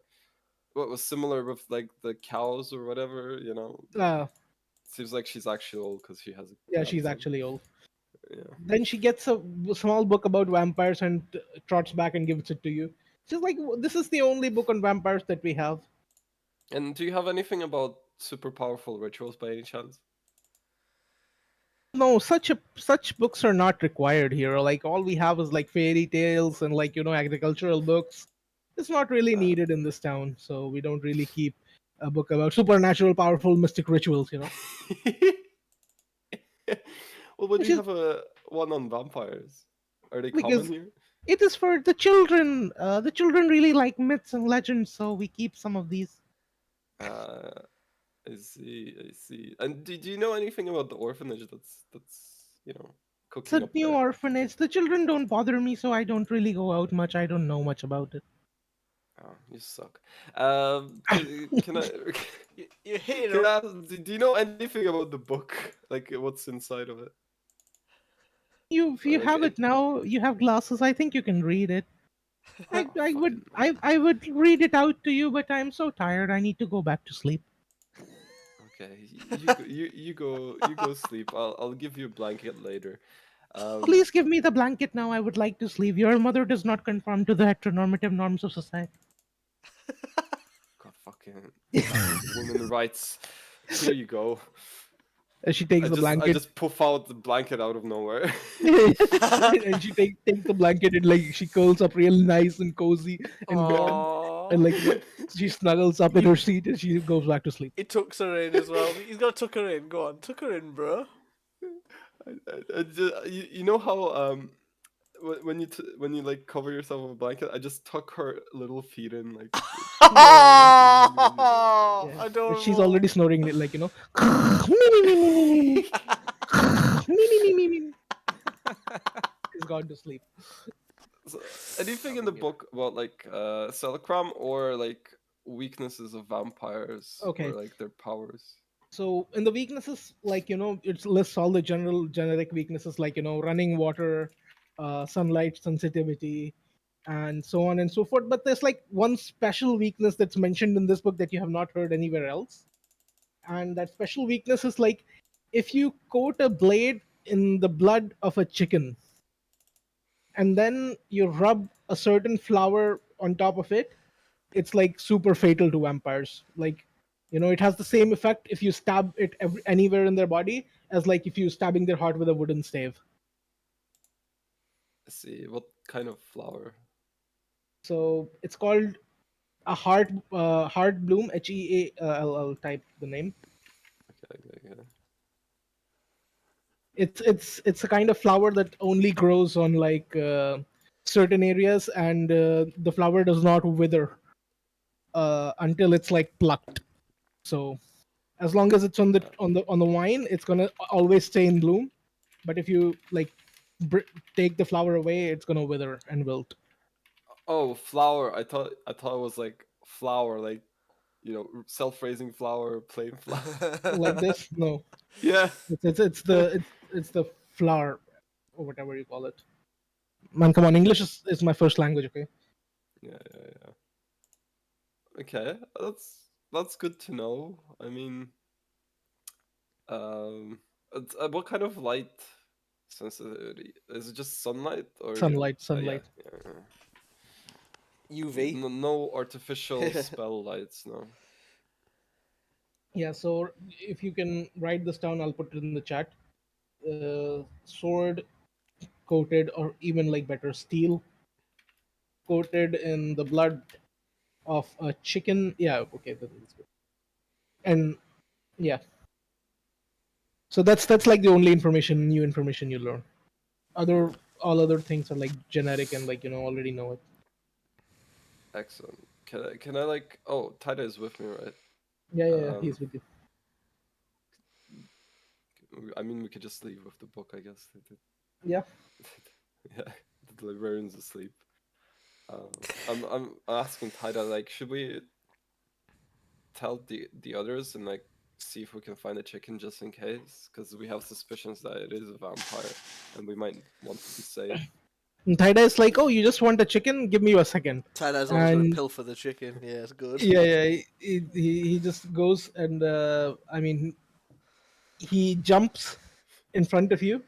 what was similar with like the cows or whatever, you know. Uh, Seems like she's actually old because she has a yeah, she's grandson. actually old. Yeah. Then she gets a small book about vampires and trots back and gives it to you. She's like, "This is the only book on vampires that we have." And do you have anything about super powerful rituals by any chance? No, such books are not required here. Like all we have is like fairy tales and like agricultural books. It's not really Uh, needed in this town, so we don't really keep a book about supernatural, powerful, mystic rituals. well, would Which you is have a one on vampires? Are they common because here? it is for the children. The children really like myths and legends, so we keep some of these. Uh, I see, I see. And do you know anything about the orphanage that's It's cooking a up new there? orphanage. The children don't bother me, so I don't really go out much. I don't know much about it. Oh, you suck. Can I You're hitting can her. I ask, do you know anything about the book? Like what's inside of it? If Or you like have it now, you have glasses. I think you can read it. oh, fine. I would read it out to you, but I'm so tired. I need to go back to sleep. Okay, you go sleep. I'll give you a blanket later. Um, Please give me the blanket now. I would like to sleep. Your mother does not conform to the heteronormative norms of society. God fucking women rights. Here you go. And she takes the I blanket just puff out the blanket out of nowhere. and she takes the blanket and like she curls up real nice and cozy and Aww. like she snuggles up in her seat and she goes back to sleep. He tucks her in as well. He's got to tuck her in. Go on, tuck her in, bro. You know how when you like cover yourself with a blanket, I just tuck her little feet in like. Yeah, but she's Adorable. already snoring like she's gone to sleep. So, anything in the Coming here. book about like Celicram or like weaknesses of vampires or Okay, like their powers? so in the weaknesses, like it lists all the generic weaknesses like running water, sunlight sensitivity, and so on and so forth. But there's like one special weakness that's mentioned in this book that you have not heard anywhere else, and that special weakness is like if you coat a blade in the blood of a chicken, and then you rub a certain flower on top of it, it's like super fatal to vampires. Like, it has the same effect if you stab it anywhere in their body as like if you stabbing their heart with a wooden stave. Let's see, what kind of flower? So it's called a heart bloom, Heall type the name. Okay. It's a kind of flower that only grows on like certain areas, and the flower does not wither until it's like plucked. So as long as it's on the vine, it's gonna always stay in bloom. But if you like take the flower away, it's gonna wither and wilt. Oh, flower. I thought it was like flower, like self-raising flower, plain flower. Like this, no. Yeah. It's the flower or whatever you call it. Man, come on, English is my first language. Okay. Yeah. Okay, that's good to know. I mean, what kind of light sensitivity? Is it just sunlight or Sunlight, yeah, sunlight. UV. no artificial spell lights, no. Yeah. So if you can write this down, I'll put it in the chat. Sword coated, or even like better, steel coated in the blood of a chicken. Yeah. Okay. That's good. And yeah. So that's like the only new information you learn. All other things are like generic and like already know it. Excellent. Can I like? Oh, Taida is with me, right? Yeah. He's with you. I mean, we could just leave with the book, I guess. Yeah. Yeah, the librarian's asleep. I'm asking Taida, like, should we tell the others and like see if we can find a chicken just in case? Because we have suspicions that it is a vampire, and we might want to be safe. And Taida is like, "Oh, you just want a chicken? Give me a second." Tyler's always going to And pilfer the chicken. Yeah, it's good. yeah, he just goes and I mean, he jumps in front of you,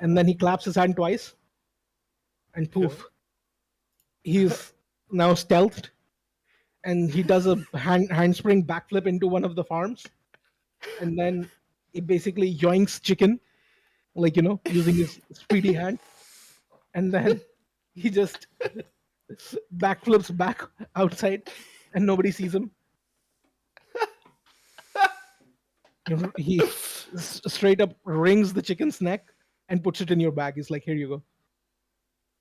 and then he claps his hand twice, and poof, he's now stealthed, and he does a handspring backflip into one of the farms, and then he basically yoinks chicken, like using his speedy hand, and then he just backflips back outside, and nobody sees him. He straight up wrings the chicken's neck and puts it in your bag. He's like, "Here you go."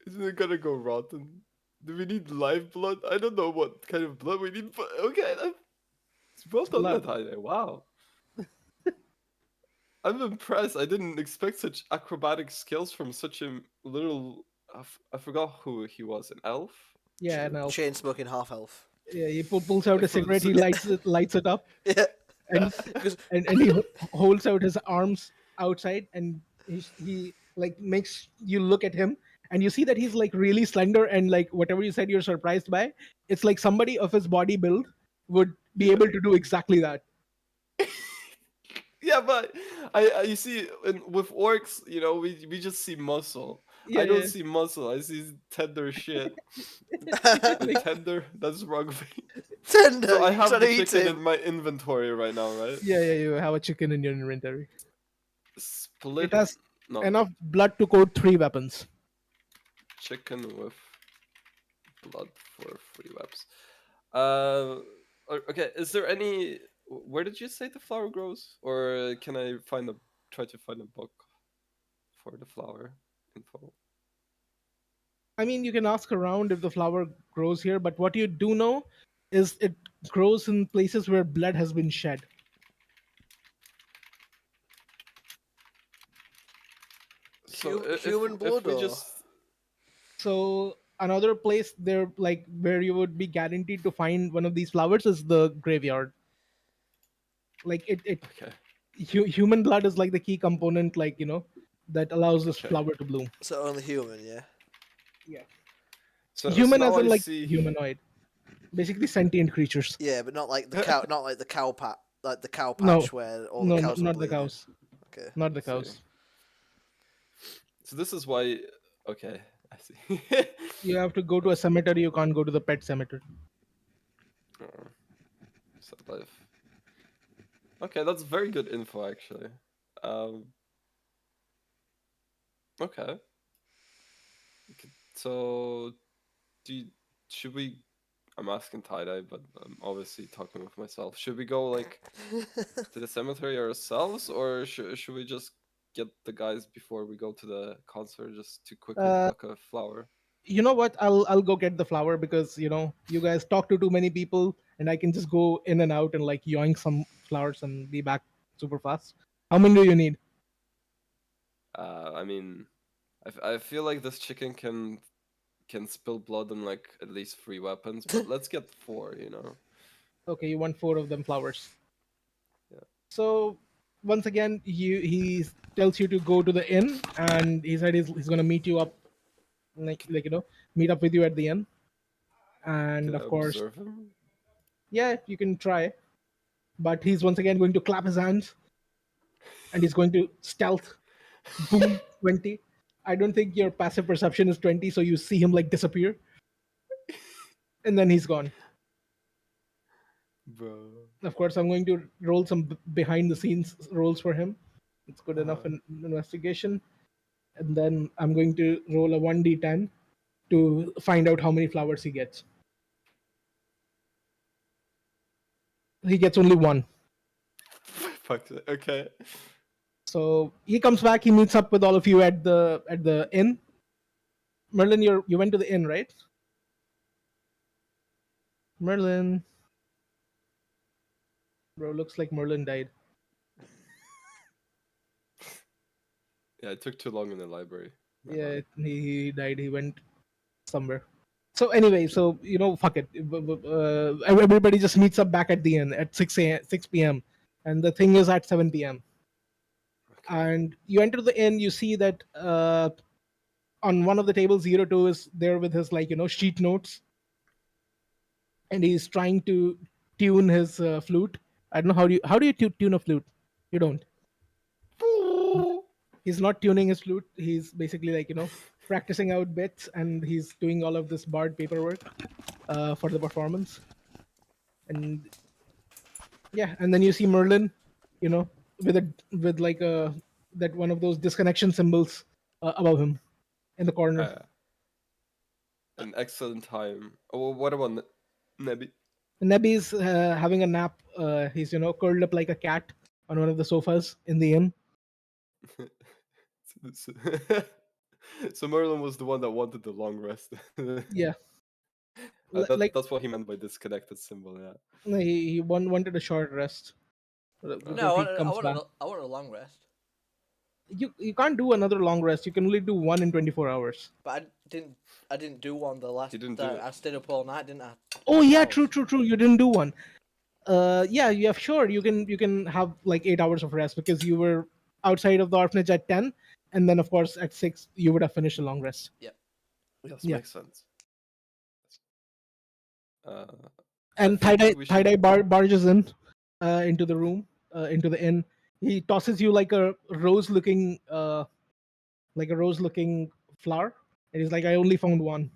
Isn't it gonna go rotten? Do we need live blood? I don't know what kind of blood we need, but okay, it's well done, Blood. Natalia. Wow. I'm impressed. I didn't expect such acrobatic skills from such a little. I forgot who he was. An elf. Yeah, an elf. Chain smoking half elf. Yeah, he pulls out a From cigarette. He lights it up, Yeah. and Because and he holds out his arms outside, and he like makes you look at him, and you see that he's like really slender, and like whatever you said you're surprised by, it's like somebody of his body build would be able to do exactly that. Yeah, but I you see, with orcs, we just see muscle. Yeah, I don't yeah. see muscle. I see tender shit. And Like, tender, that's rugby. tender. So I You have trying the to eat chicken in him. my inventory right now, right? yeah, you have a chicken in your inventory. Split. It has No, enough blood to coat 3 weapons. chicken with blood for 3 webs. Okay. Is there any? Where did you say the flower grows? Or can I try to find a book for the flower info? I mean, you can ask around if the flower grows here, but what you do know is it grows in places where blood has been shed. So Human if blood we or just So another place there, like where you would be guaranteed to find one of these flowers, is the graveyard. Like okay. human blood is like the key component, like that allows this Okay. flower to bloom. so only human? Yeah. Yeah, So human now as in I like see. humanoid, basically sentient creatures. Yeah, but not like the cow. Not like the cow pat. Like the cow No, patch where all the no, cows are not the bleeding. cows, Okay. not the See. cows. So this is why. Okay. I see. You have to go to a cemetery. You can't go to the pet cemetery. Oh, sad life. Okay, that's very good info actually. Um, okay. So, do you, should we? I'm asking tie-dye, but I'm obviously talking with myself. Should we go like to the cemetery ourselves, or should we just get the guys before we go to the concert just to quickly Uh, pluck a flower? you know what? I'll go get the flower because you guys talk to too many people, and I can just go in and out and like yoink some flowers and be back super fast. How many do you need? I mean, I feel like this chicken can spill blood on like at least 3 weapons, but let's get 4. You know. Okay, you want 4 of them flowers. Yeah. So once again, he tells you to go to the inn, and he said he's gonna meet you up, like meet up with you at the inn. And Can I of course, observe him? yeah, you can try. But he's once again going to clap his hands, and he's going to stealth. Boom, 20. I don't think your passive perception is 20, so you see him like disappear, and then he's gone. Bro. Of course, I'm going to roll some behind the scenes rolls for him. It's good enough in investigation. And then I'm going to roll a 1d10 to find out how many flowers he gets. He gets only 1. Fuck. Okay. So he comes back. He meets up with all of you at the inn. Merlin, you went to the inn, right? Merlin, bro, looks like Merlin died. Yeah, it took too long in the library. My Yeah, bad. he died. He went somewhere. So anyway, so fuck it. Everybody just meets up back at the inn at 6 p.m. and the thing is at 7 p.m. Okay. And you enter the inn. You see that on one of the tables, 02 is there with his sheet notes, and he's trying to tune his flute. I don't know how do you tune a flute? You don't. He's not tuning his flute. He's basically practicing out bits, and he's doing all of this bard paperwork for the performance. And yeah, and then you see Merlin, you know, with like a that one of those disconnection symbols above him in the corner. An excellent time. Oh, what about Nebi? Nebi's having a nap. He's curled up like a cat on one of the sofas in the inn. so, so Merlin was the one that wanted the long rest. Yeah, like That's what he meant by disconnected symbol. Yeah. he wanted a short rest No, because he comes back. I want a long rest. You can't do another long rest. You can only do one in 24 hours. But I didn't do one the last He didn't do time. it. I stayed up all night, didn't I? Oh yeah, Hours. true. You didn't do one. Yeah, sure. You can have like 8 hours of rest because you were outside of the orphanage at 10, and then of course at 6 you would have finished a long rest. Yep. Yes, Yeah. makes sense. I And think tie-dye we should. tie-dye barges in into the room, into the inn. He tosses you like a rose looking flower, and he's like, I only found one.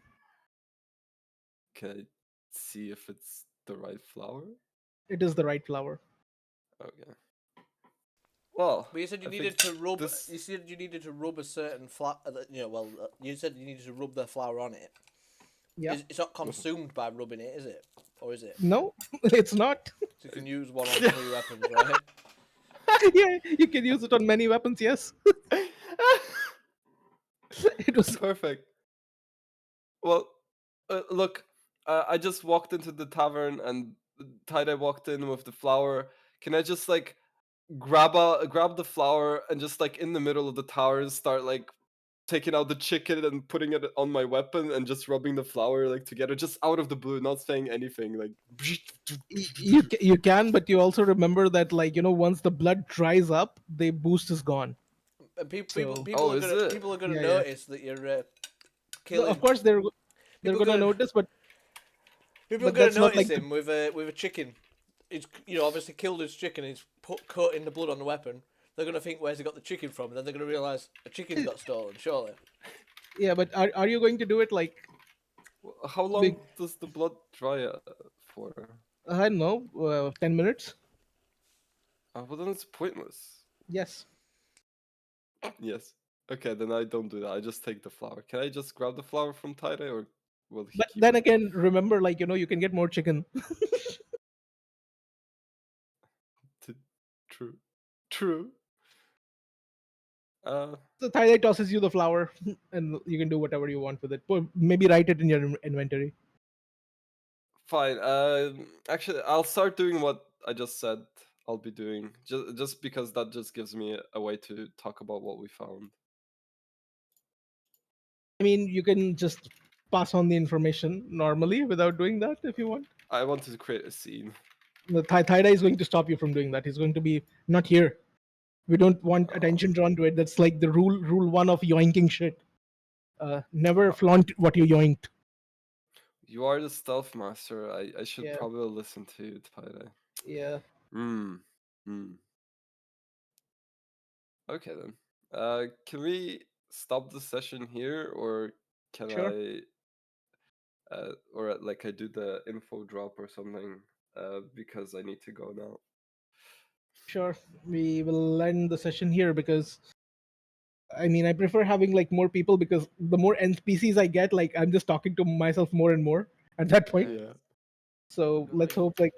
Can I see if it's the right flower? It is the right flower. Okay. Well, But you said you I needed think to rub. this- You said you needed to rub a certain flower. You said you needed to rub the flower on it. Yeah. It's not consumed by rubbing it, is it? Or is it? No, it's not. So you can use one on 3 weapons, right? Yeah, you can use it on many weapons. Yes. It was Perfect. Well, look, I just walked into the tavern and Tie-Dye walked in with the flower. Can I just like grab the flower and just like in the middle of the tower and start like taking out the chicken and putting it on my weapon and just rubbing the flower like together, just out of the blue, not saying anything, like. you can, but you also remember that once the blood dries up, the boost is gone. And So Oh, is it? people are gonna Yeah. notice that you're No, killing. of course they're People gonna gonna- notice, but People are but gonna that's not notice like him with a chicken. He's obviously killed his chicken. He's cut in the blood on the weapon. They're gonna think, where's he got the chicken from? And then they're gonna realize a chicken got stolen. Surely. Yeah, but are you going to do it like How big? long does the blood dry for? I don't know, 10 minutes. Well, then it's pointless. Yes. Yes. Okay, then I don't do that. I just take the flower. Can I just grab the flower from Tide, or will he But keep then it? again, remember, like, you can get more chicken. T- True. True. So Thailand tosses you the flower, and you can do whatever you want with it. Maybe write it in your inventory. Fine. Actually, I'll start doing what I just said I'll be doing, just because that just gives me a way to talk about what we found. I mean, you can just pass on the information normally without doing that if you want. I wanted to create a scene. The Thaida is going to stop you from doing that. He's going to be not here. We don't want Oh, attention drawn to it. That's like the rule one of yoinking shit. Never uh, flaunt what you yoinked. you are the stealth master. I should Yeah, probably listen to you, Tide. yeah, Hmm. Hmm. Okay then. Can we stop the session here, or can sure, or like I do the info drop or something? Because I need to go now. sure. We will end the session here because I mean I prefer having like more people because the more NPCs I get, like I'm just talking to myself more and more at that point. Yeah. So let's hope like